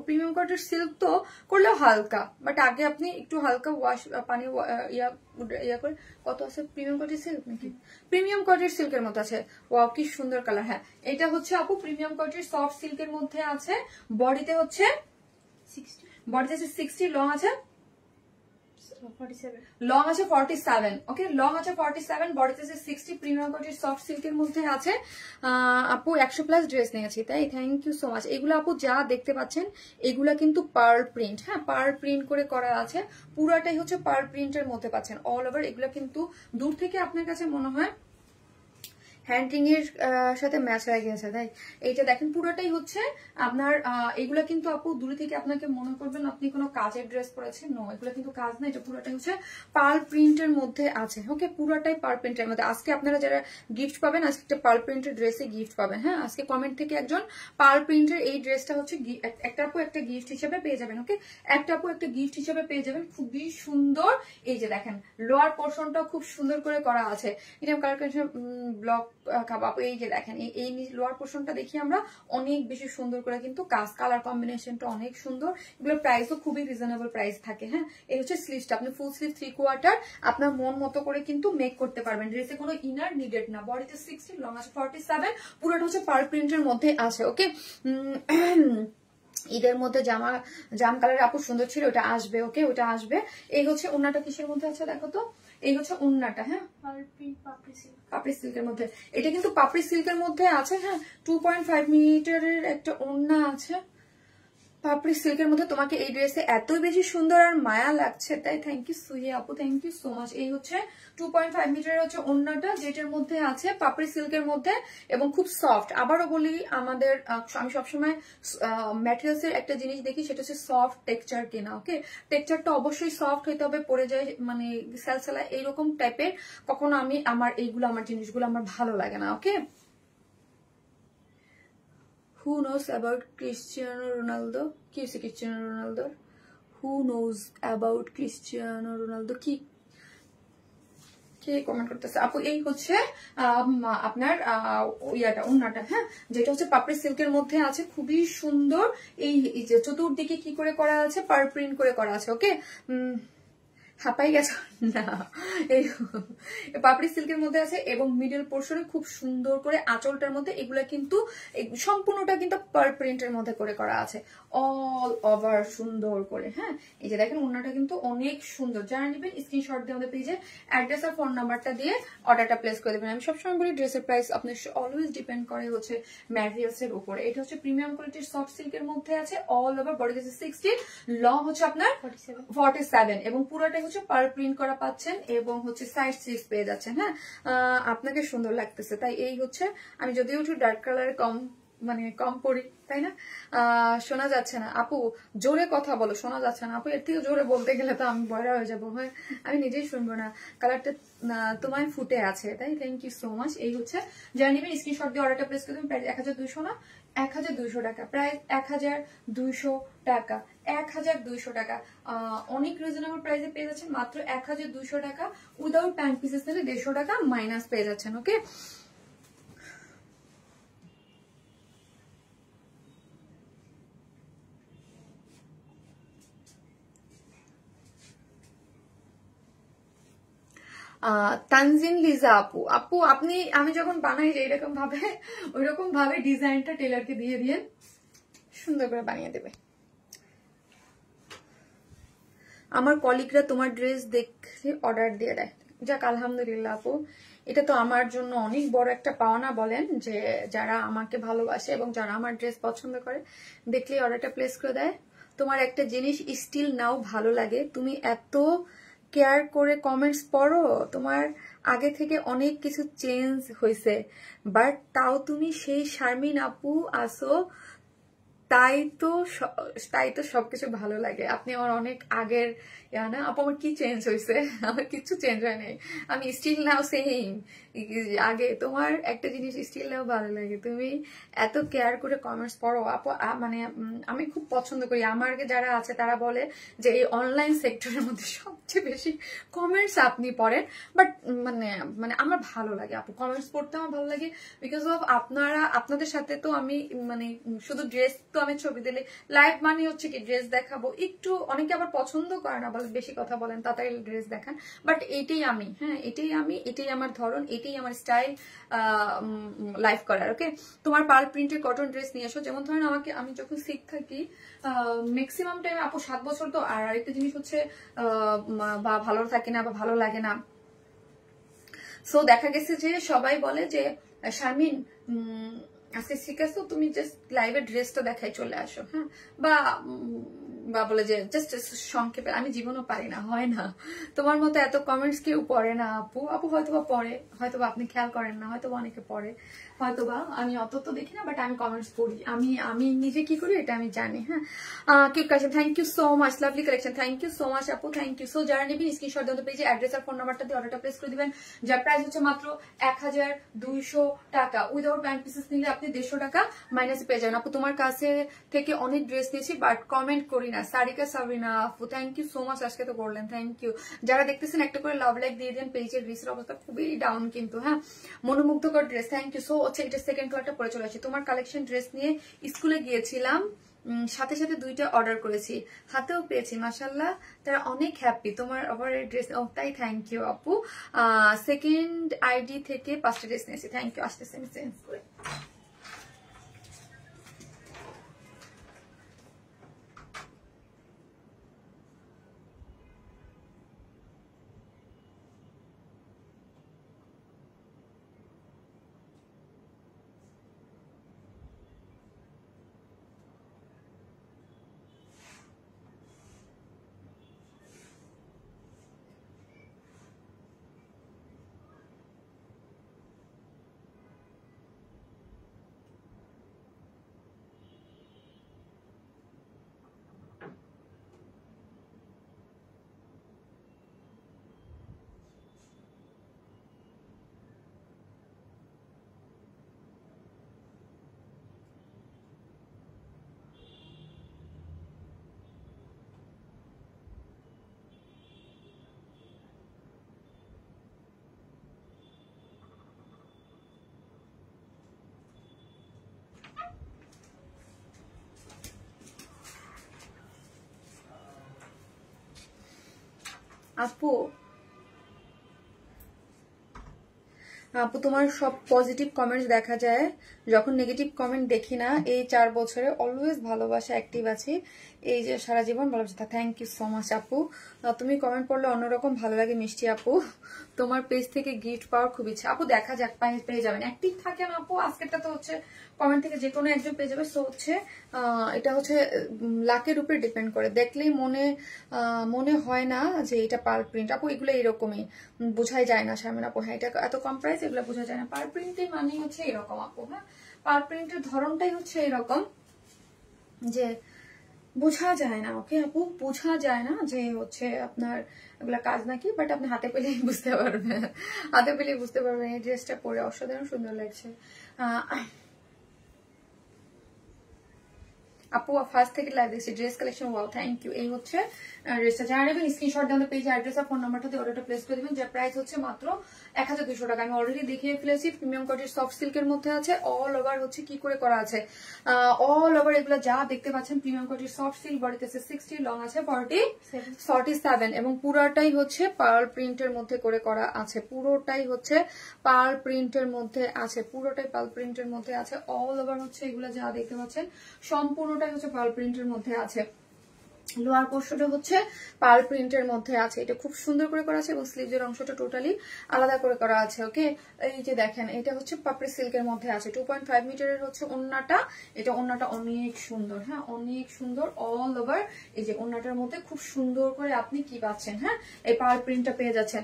প্রিমিয়াম কোয়ালিটির সিল্ক তো করলেও হালকা, বাট আগে আপনি একটু হালকা ওয়াশ পানি ইয়া করে। কত আছে প্রিমিয়াম কোয়ালিটির সিল্ক নাকি? প্রিমিয়াম কোয়ালিটির সিল্কের মধ্যে আছে। ওয়াও, কি সুন্দর কালার। হ্যাঁ, এটা হচ্ছে আপু প্রিমিয়াম কোয়ালিটির সফট সিল্কের মধ্যে আছে। বডিতে হচ্ছে 60, লং আছে 47। ওকে, লং আছে 47, বডিতে 60, প্রিমিয়াম কোয়ালিটির সফট সিল্কের মধ্যে আছে। আপু 100+ ড্রেস নিয়েছি, তাই থ্যাংক ইউ সো মাচ। এগুলো আপু যা দেখতে পাচ্ছেন এগুলা কিন্তু পার্ল প্রিন্ট। হ্যাঁ, পার্ল প্রিন্ট করে করা আছে, পুরাটাই হচ্ছে পার্ল প্রিন্টের মধ্যে পাচ্ছেন অল ওভার। এগুলা কিন্তু দূর থেকে আপনার কাছে মনে হয় হ্যান্ডিং এর সাথে ম্যাচ হয়ে গেছে, তাই এইটা দেখেন পুরোটাই হচ্ছে আপনার। এগুলা কিন্তু আপু দূরে থেকে আপনাকে মনে করবেন আপনি কোনো কাজের ড্রেস পরেছেন। নো, এগুলো কিন্তু কাজ না, এটা পুরোটাই হচ্ছে পার্ল প্রিন্টের মধ্যে আছে। ওকে, পুরোটাই পার্ল প্রিন্টের মধ্যে। আজকে আপনারা যারা গিফট পাবেন, আজকে একটা পার্ল প্রিন্টের ড্রেসে গিফট পাবেন। হ্যাঁ, আজকে কমেন্ট থেকে একজন পার্ল প্রিন্টের এই ড্রেসটা হচ্ছে একটা আপু একটা গিফট হিসেবে পেয়ে যাবেন। ওকে, একটা আপু একটা গিফট হিসেবে পেয়ে যাবেন, খুবই সুন্দর। এই যে দেখেন, লোয়ার পোর্শনটা খুব সুন্দর করে করা আছে। এটা কালার ব্লক কাবাব। এই যে দেখেন, এই লোয়ার পোর্শনটা দেখি আমরা অনেক বেশি সুন্দর করে কিন্তু কালার কম্বিনেশনটা অনেক সুন্দর। এগুলোর প্রাইসও খুবই রিজনেবল প্রাইস থাকে। হ্যাঁ, এই হচ্ছে স্লিভসটা, আপনি ফুল স্লিভ 3/4 আপনার মন মতো করে কিন্তু মেক করতে পারবেন। ড্রেসে কোনো ইনার নিডেড না। বডিতে 60, লং আছে 47, পুরোটা হচ্ছে পার্ল প্রিন্টের মধ্যে আছে। ওকে, ঈদের মধ্যে জাম কালারের আপু সুন্দর ছিল, ওটা আসবে। ওকে, ওটা আসবে। এই হচ্ছে ওন্নাটা কিসের মধ্যে আছে দেখো তো, এই হচ্ছে ওন্নাটা। হ্যাঁ, পাপড়ি সিল্কের মধ্যে। এটা কিন্তু পাপড়ি সিল্কের মধ্যে আছে। হ্যাঁ, 2.5 মিটারের একটা ওন্না আছে পাপড়ি সিল্কের মধ্যে। তোমাকে এই ড্রেসে এতই বেশি সুন্দর আর মায়া লাগছে, তাই থ্যাংক ইউ সুইয়া আপু, থ্যাংক ইউ সো মাচ। এই হচ্ছে 2.5 মিটারের হচ্ছে ওন্নাটা, যেটার মধ্যে আছে পাপড়ি সিল্কের মধ্যে এবং খুব সফট। আবারও বলি, আমাদের আমি সবসময় ম্যাটেরিয়ালস এর একটা জিনিস দেখি, সেটা হচ্ছে সফট টেক্সচার কিনা। ওকে, টেক্সচারটা অবশ্যই সফট হইতে হবে, পরে যায় মানে সেলসেলা এইরকম টাইপের। কখনো আমি আমার জিনিসগুলো আমার ভালো লাগে না। ওকে, Who knows about Cristiano Ronaldo? কি হচ্ছে Cristiano Ronaldo? Who knows about Cristiano Ronaldo? কি কে কমেন্ট করতেছে আপু? এই হচ্ছে আপনার ইয়াটা ওন্নাটা। হ্যাঁ, যেটা হচ্ছে পাপড়ি সিল্কের মধ্যে আছে, খুবই সুন্দর। এই যে চতুর্দিকে কি করে করা আছে, পার্ল প্রিন্ট করে করা আছে। ওকে, হাঁপাই গেছে না, এই পাপড়ি সিল্কের মধ্যে আছে এবং মিডল পোর্শনে খুব সুন্দর করে আঁচলটার মধ্যে এগুলা কিন্তু সম্পূর্ণটা কিন্তু পার্ল প্রিন্টের মধ্যে করে করা আছে অল ওভার সুন্দর করে। হ্যাঁ, এই যে দেখেন ওন্নাটা কিন্তু অনেক সুন্দর। যারা নেবেন স্ক্রিনশট দিয়ে আমাদের পেজে অ্যাড্রেস আর ফোন নাম্বারটা দিয়ে অর্ডারটা প্লেস করে দেবেন। আমি সবসময় বলি ড্রেসের প্রাইস আপনার অলওয়েজ ডিপেন্ড করে হচ্ছে ম্যাটেরিয়ালস এর উপরে। এটা হচ্ছে প্রিমিয়াম কোয়ালিটির সফট সিল্কের মধ্যে আছে, অল ওভার বডিতে 60, লং হচ্ছে আপনার 47 এবং পুরোটাই হচ্ছে পার্ল প্রিন্ট করা পাচ্ছেন এবং হচ্ছে সাইড স্লিভস পেয়ে যাচ্ছেন। হ্যাঁ, আপনাকে সুন্দর লাগতেছে, তাই এই হচ্ছে। আমি যদিও একটু ডার্ক কালারে কম মানে কম পড়ি, তাই না? শোনা যাচ্ছে না আপু, জোরে কথা বলো, শোনা যাচ্ছে না আপু। এর থেকে জোরে বলতে গেলে তো আমি বয়রা হয়ে যাবো, হ্যাঁ আমি নিজেই শুনবো না। কালারটা তোমায় ফুটে আছে, তাই থ্যাংক ইউ সো মাচ। এই হচ্ছে যারা নেবেন স্ক্রিনশট দিয়ে অর্ডারটা প্লেস করে দেবেন। প্রাইস 1200 না, 1200 টাকা, প্রায় 1200 টাকা, 1200 টাকা। অনেক রিজনেবল প্রাইসে পেয়ে যাচ্ছেন, মাত্র 1200 টাকা। উইদাউট প্যান্ট পিসেস নিলে 150 টাকা মাইনাস পেয়ে যাচ্ছেন। ওকে, তানজিন লিজা আপু, আপু আপনি, আমি যখন বানাই যে এরকম ভাবে ওইরকম ভাবে ডিজাইনটা টেলারকে দিয়ে দিয়ে সুন্দর করে বানিয়ে দেবে। আমার কলিগরা তোমার ড্রেস দেখে অর্ডার দিয়ে দেয়, যাক আলহামদুলিল্লাহ আপু। এটা তো আমার জন্য অনেক বড় একটা পাওনা বলেন, যে যারা আমাকে ভালোবাসে এবং যারা আমার ড্রেস পছন্দ করে দেখলেই অর্ডারটা প্লেস করে দেয়। তোমার একটা জিনিস স্টিল নাও ভালো লাগে, তুমি এত কেয়ার করে কমেন্টস পড়ো, তোমার আগে থেকে অনেক কিছু চেঞ্জ হয়েছে, বাট তাও তুমি সেই শারমিন আপু আসো, তাই তো সবকিছু ভালো লাগে। আপনি আমার অনেক আগের না আপু, আমার কি চেঞ্জ হয়েছে? আমার কিছু চেঞ্জ হয় নাই, আমি স্টিল নাও সেম। আগে তোমার একটা জিনিস স্টিল নাও ভালো লাগে, তুমি এত কেয়ার করে কমেন্টস পড়ো আপু। মানে আমি খুব পছন্দ করি। আমার যারা আছে তারা বলে যে এই অনলাইন সেক্টরের মধ্যে সবচেয়ে বেশি কমেন্টস আপনি পড়েন, বাট মানে মানে আমার ভালো লাগে আপু, কমেন্টস পড়তে আমার ভালো লাগে, বিকজ অফ আপনাদের সাথে তো আমি মানে শুধু ড্রেস তো আমি ছবি দিলে লাইভ মানে হচ্ছে কি ড্রেস দেখাবো, একটু অনেকে আবার পছন্দ করে না, বলে বেশি কথা বলেন তাড়াতাড়ি ড্রেস দেখান, বাট এইটাই আমি, হ্যাঁ এটাই আমার ধরন, এটাই আমার স্টাইল লাইভ করার। ওকে, তোমার পার্ল প্রিন্টের কটন ড্রেস নিয়ে এসো। যেমন ধরেন আমি যখন সিক থাকি ম্যাক্সিমাম টাইমে আপু 7 বছর তো, আর আরেকটা জিনিস হচ্ছে বা ভালো থাকে না বা ভালো লাগে না, সো দেখা গেছে যে সবাই বলে যে শারমিন আজকে ঠিক আছে, তুমি জাস্ট লাইভে ড্রেসটা দেখাই চলে আসো, হ্যাঁ, বা বলে যে জাস্ট সংক্ষেপে। আমি জীবনও পারি না, হয় না, তোমার মতো এত কমেন্টস কেউ পড়ে না আপু। হয়তোবা পড়ে, হয়তোবা আপনি খেয়াল করেন না, হয়তোবা অনেকে পড়ে, হয়তোবা আমি অত তো দেখি না, বাট আমি কমেন্টস পড়ি। আমি নিজে কি করি এটা আমি জানি। হ্যাঁ, cute collection, thank you so much, lovely collection, thank you so much আপু, থ্যাংক ইউ। সো যারা নেবেন স্ক্রিনশট দেওয়া পেজে অ্যাড্রেস আর ফোন নাম্বারটা দিয়ে অর্ডারটা প্লেস করে দিবেন, যার প্রাইস হচ্ছে মাত্র 1200 টাকা। উইদাউট প্যান্ট পিসেস নিলে আপনি 150 টাকা মাইনাসে পেয়ে যাবেন। আপু তোমার কাছে থেকে অনেক ড্রেস নিয়েছি, বাট কমেন্ট করি না। সারিকা সাবিনা আপু, থ্যাংক ইউ সো মাচ, আজকে তো করলেন, থ্যাংক ইউ। যারা দেখতেছেন একটা করে লাভ লাইক দিয়ে দেন, পেজের রিসের অবস্থা খুবই ডাউন কিন্তু। হ্যাঁ, মনোমুগ্ধকর ড্রেস, থ্যাংক ইউ। সো হচ্ছে এটা সেকেন্ড কালারটা পরে চলে আসি। তোমার কালেকশন ড্রেস নিয়ে স্কুলে গিয়েছিলাম, সাথে সাথে 2টা অর্ডার করেছি, হাতেও পেয়েছি, মাশাল্লাহ, তারা অনেক হ্যাপি তোমার ওভার ড্রেস। ও তাই, থ্যাংক ইউ আপু। সেকেন্ড আইডি থেকে 5টা ড্রেস নিয়েছি, থ্যাংক ইউ। আসতেছে আমি চেঞ্জ করে। আপু আপু তোমার সব পজিটিভ কমেন্টস দেখা যায়, যখন নেগেটিভ কমেন্ট দেখি না। এই 4 বছরে অলওয়েজ ভালোবাসা অ্যাক্টিভ আছি, এই যে সারা জীবন ভালোবাসা। থ্যাংক ইউ সো মাচ আপু, তুমি কমেন্ট পড়লে অন্যরকম ভালো লাগে মিষ্টি আপু। তোমার পেজ থেকে গিফট পাওয়ার খুব ইচ্ছা আপু, দেখা যাক পেয়ে যাবেন। অ্যাক্টিভ থাকেন আপু, আজকেরটা তো হচ্ছে কমেন্ট থেকে যে কোনো একজন পেয়ে যাবে। সো হচ্ছে এটা হচ্ছে লাকের উপরে ডিপেন্ড করে, দেখলেই মনে হয় না যে এটা পার্ল প্রিন্ট আপু, এগুলো এরকমই বোঝাই যায় না শারমিন আপু। হ্যাঁ, এটা এত কম প্রাইস, এগুলো বোঝা যায় না। পার্ল প্রিন্টের মানে হচ্ছে এরকম আপু। হ্যাঁ, পার্ল প্রিন্টের ধরনটাই হচ্ছে এরকম যে বোঝা যায় না। ওকে আপু, বোঝা যায় না যে হচ্ছে আপনার এগুলা কাজ নাকি, বাট আপনি হাতে পেলেই বুঝতে পারবেন, হাতে পেলেই বুঝতে পারবেন। এই ড্রেসটা পরে অসাধারণ সুন্দর লাগছে। আপু ফার্স্ট থেকে লাইভ দেখছি, dress collection wow, thank you. এই হচ্ছে ড্রেসটা, যারা নেবেন স্ক্রিনশট দেন, পেজে অ্যাড্রেস আর ফোন নাম্বারটা দিয়ে অর্ডারটা প্লেস করে দিবেন। যার প্রাইস হচ্ছে মাত্র 1200 টাকা। আমি অলরেডি দেখিয়ে ফেলেছি, প্রিমিয়াম কোয়ালিটির সফট সিল্কের মধ্যে আছে, অল ওভার হচ্ছে কি করে করা আছে, অল ওভার এগুলো যা দেখতে পাচ্ছেন প্রিমিয়াম কোয়ালিটির সফট সিল্ক। বডিতে 60, লং আছে 47 এবং পুরোটাই হচ্ছে পার্ল প্রিন্টের মধ্যে করে করা আছে, পুরোটাই হচ্ছে পার্ল প্রিন্টের মধ্যে আছে, পুরোটাই পার্ল প্রিন্টের মধ্যে আছে। অল ওভার হচ্ছে এগুলো যা দেখতে পাচ্ছেন সম্পূর্ণটাই হচ্ছে পার্ল প্রিন্টের মধ্যে আছে। লোয়ার পোর্শনটা হচ্ছে পার্ল প্রিন্টের মধ্যে আছে, এটা খুব সুন্দর করে করা আছে এবং স্লিভের অংশটা টোটালি আলাদা করে করা আছে। ওকে, এই যে দেখেন এটা হচ্ছে পাপড়ি সিল্কের মধ্যে আছে, 2.5 মিটারের হচ্ছে ওন্নাটা। এটা ওন্নাটা অনেক সুন্দর, হ্যাঁ অনেক সুন্দর। অল ওভার এই যে ওন্নাটার মধ্যে খুব সুন্দর করে আপনি কি পাচ্ছেন, হ্যাঁ এই পার্ল প্রিন্টটা পেয়ে যাচ্ছেন।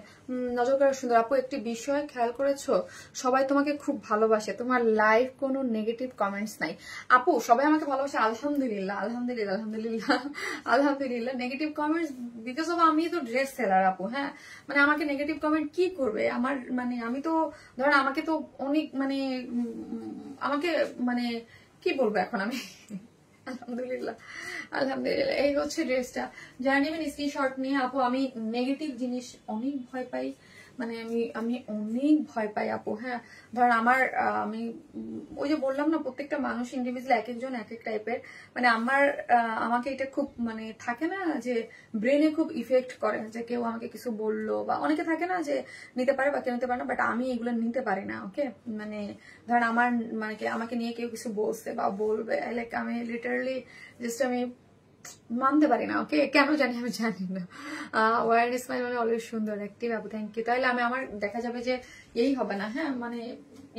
নজর করা সুন্দর। আপু একটি বিষয় খেয়াল করেছো, সবাই তোমাকে খুব ভালোবাসে, তোমার লাইভ কোনো নেগেটিভ কমেন্টস নাই। আপু সবাই আমাকে ভালোবাসে, আলহামদুলিল্লাহ আলহামদুলিল্লাহ আলহামদুলিল্লাহ আলহামদুলিল্লাহ। নেগেটিভ কমেন্টস বিকজ অফ আমি তো ড্রেস সেলার আপু, হ্যাঁ মানে আমাকে নেগেটিভ কমেন্ট কি করবে, আমার মানে আমি তো ধরেন আমাকে তো অনেক মানে আমাকে মানে কি বলবো এখন আমি আলহামদুলিল্লাহ আলহামদুলিল্লাহ। এই হচ্ছে ড্রেসটা, যারা নেবেন স্ক্রিনশট নিয়ে। আপু আমি নেগেটিভ জিনিস অনেক ভয় পাই, মানে আমি অনেক ভয় পাই আপু, হ্যাঁ ধর আমার আমি ওই যে বললাম না প্রত্যেকটা মানুষ ইন্ডিভিজুয়াল, এক একজন এক এক টাইপের, মানে আমাকে এটা খুব মানে থাকে না যে ব্রেনে খুব ইফেক্ট করে, যে কেউ আমাকে কিছু বললো বা অনেকে থাকে না যে নিতে পারে বা কেউ নিতে পারে না, বাট আমি এগুলো নিতে পারি না। ওকে মানে ধর আমার মানে আমাকে নিয়ে কেউ কিছু বলছে বা বলবে, লাইক আমি লিটারালি জাস্ট আমি মানতে পারি না। ওকে কেন জানি আমি জানি না। ওয়ার স্মাইল মানে অলওয়েজ সুন্দর, অ্যাক্টিভ আপু, থ্যাংক ইউ। তাহলে আমি আমার দেখা যাবে যে এই হবে না, হ্যাঁ মানে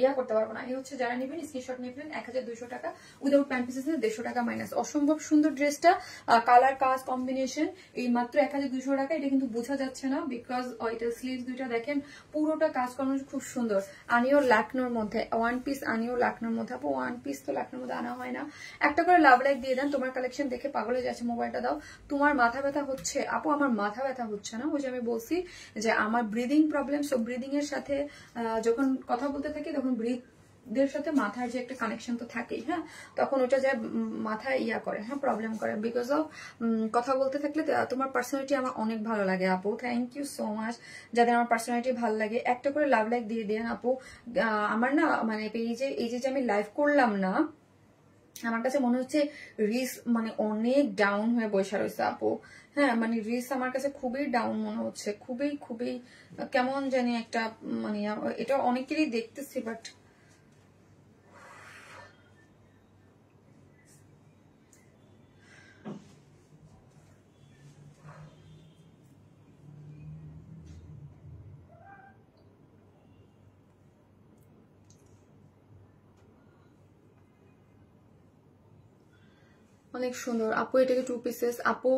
ইয়া করতে পারবো না। এই হচ্ছে যারা নেবেন স্ক্রিনশট নিয়ে ফেলেন, 1200 টাকা উইদাউট প্যান্ট পিসেস 150 টাকা মাইনাস। অসম্ভব সুন্দর ড্রেসটা, কালার কাজ কম্বিনেশন, এই মাত্র 1200 টাকা। এটা কিন্তু বোঝা যাচ্ছে না বিকজ এটা স্লিভস দুইটা দেখেন পুরোটা কাজ করানো খুব সুন্দর। আনিও লাকনোর মধ্যে ওয়ান পিস, আনিও লাকনোর মধ্যে। আপু ওয়ান পিস তো লাকনোর মধ্যে আনা হয় না। একটা করে লাভ লাইক দিয়ে দেন, তোমার কালেকশন দেখে পাগল হয়ে যাচ্ছে। মোবাইলটা দাও। তোমার মাথা ব্যথা হচ্ছে আপু, আমার মাথা ব্যথা হচ্ছে না, ওই যে আমি বলছি যে আমার ব্রিদিং প্রবলেম, সো ব্রিদিং এর সাথে যখন কথা বলতে থাকি তখন দের সাথে মাথার যে একটা কানেকশন তো থাকেই, হ্যাঁ তখন ওটা যায় মাথায় ইয়া করে, হ্যাঁ প্রবলেম করে বিকজ অফ কথা বলতে থাকলে। তোমার পার্সোনালিটি আমার অনেক ভালো লাগে আপু, থ্যাংক ইউ সো মাচ। যাদের আমার পার্সোনালিটি ভালো লাগে একটা করে লাভ লাইক দিয়ে দেন আপু। আমার না মানে পেজে এই যে আমি লাইভ করলাম না, আমার কাছে মনে হচ্ছে রিস মানে অনেক ডাউন হয়ে বসে রয়েছে আপু, হ্যাঁ মানে রিস আমার কাছে খুবই ডাউন মনে হচ্ছে, খুবই খুবই কেমন জানি একটা মানে এটা অনেকেরই দেখতেছি বাট অনেক সুন্দর আপু। এটাকে 2 পিসেস আপু,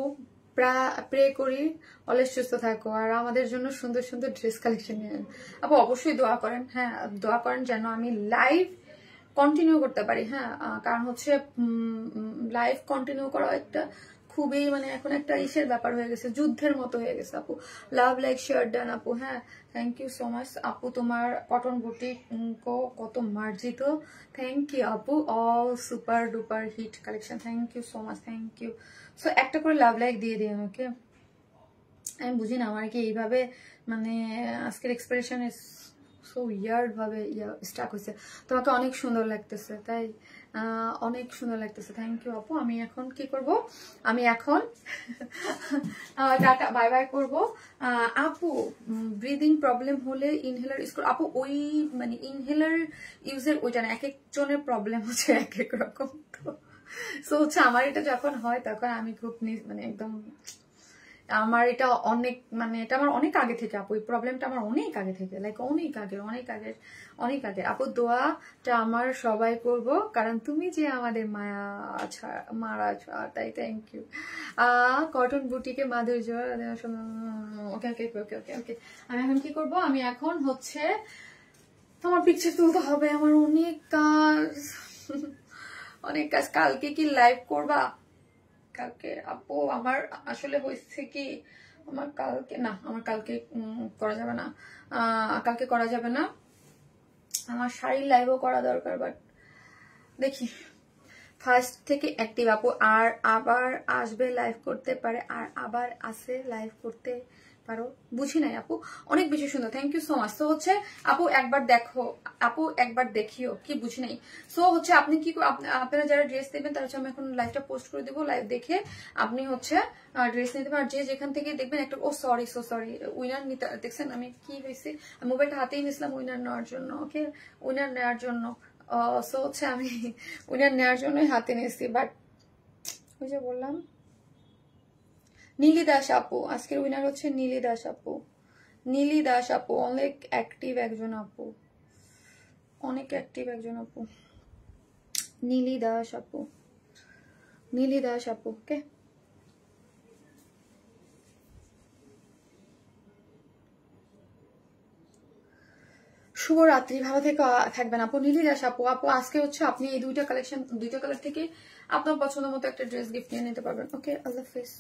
প্রে করি অলওয়েজ সুস্থ থাকো আর আমাদের জন্য সুন্দর সুন্দর ড্রেস কালেকশন নিয়ে আপু। অবশ্যই দোয়া করেন, হ্যাঁ দোয়া করেন যেন আমি লাইভ কন্টিনিউ করতে পারি, হ্যাঁ কারণ হচ্ছে লাইভ কন্টিনিউ করা একটা খুবই মানে এখন একটা ইসের ব্যাপার হয়ে গেছে, যুদ্ধের মতো হয়ে গেছে আপু। লাভ লাইক শেয়ার ডান আপু, হ্যাঁ থ্যাংক ইউ সো মাচ আপু। তোমার কটন বুটিক কত মার্জিত, থ্যাংক ইউ আপু। All super duper hit collection, thank you so much, thank you. So একটা করে লাভ লাইক দিয়ে দিন। ওকে আমি বুঝি না আমার কি এইভাবে মানে আজকের এক্সপ্রেশন সো ইয়ার্ড ভাবে স্টাক হয়েছে। তোমাকে অনেক সুন্দর লাগতেছে, তাই অনেক সুন্দর লাগতেছে, থ্যাংক ইউ আপু। আমি এখন কি করব, আমি এখন টাটা বাই বাই করবো আপু। ব্রিদিং প্রবলেম হলে ইনহেলার ইউজ করো আপু। ওই মানে ইনহেলার ইউজের ওইটা না, এক একজনের প্রবলেম হচ্ছে এক এক রকম, তো সো হচ্ছে আমার এটা যখন হয় তখন আমি খুব মানে একদম আমার এটা অনেক মানে এটা আমার অনেক আগে থেকে আপু, এই প্রবলেমটা আমার অনেক আগে থেকে, লাইক অনেক আগের আপু। দোয়াটা আমার সবাই করব কারণ তুমি যে আমাদের মারা তাই, থ্যাংক ইউ। কটন বুটিকে মাধুর্য। ওকে ওকে ওকে ওকে ওকে আমি এখন কি করব, আমি এখন হচ্ছে আমার পিকচার তুলতে হবে, আমার অনেক কাজ। অনেক কাজ। কালকে কি লাইভ করবা? কালকে আপু আমার আসলে হয়েছে কি, আমার কালকে করা যাবে না, কালকে করা যাবে না। আমার শাড়ির লাইভও করা দরকার, বাট দেখি। ফার্স্ট থেকে অ্যাক্টিভ আপু, আর আবার আসবে লাইভ করতে পারে, আর আবার আসে লাইভ করতে পারো, বুঝি নাই আপু। অনেক বেশি সুন্দর, থ্যাংক ইউ সো মাচ। তো হচ্ছে আপু একবার দেখো, আপু একবার দেখিও, কি বুঝি নাই। সো হচ্ছে আপনি কি আপনারা যারা ড্রেস নেবেন তারা হচ্ছে আমি এখন লাইভটা পোস্ট করে দেবো, লাইভ দেখে আপনি হচ্ছে ড্রেস নিতে পারেন। আর যে যেখান থেকে দেখবেন একটা, ও সরি উইনার নিতে দেখছেন আমি কি হয়েছে, মোবাইলটা হাতেই নিয়েছিলাম উইনার নেওয়ার জন্য। ওকে, উইনার নেওয়ার জন্য। সো হচ্ছে আমি উইনার নেওয়ার জন্যই হাতে নিয়েছি, বাট ওই যে বললাম নীলি দাস আপু, আজকের উইনার হচ্ছে নীলি দাস আপু। নীলি দাস আপু অনেক অ্যাক্টিভ একজন আপু, অনেক অ্যাক্টিভ একজন আপু। নীলি দাস আপু, নীলি দাস আপু। ওকে, শুভরাত্রি, ভালো থেকে থাকবেন আপু। নীলি দাস আপু, আপু আজকে হচ্ছে আপনি এই দুইটা কালার থেকে আপনার পছন্দ মতো একটা ড্রেস গিফট নিয়ে নিতে পারবেন। ওকে, আল্লাহ হাফেজ।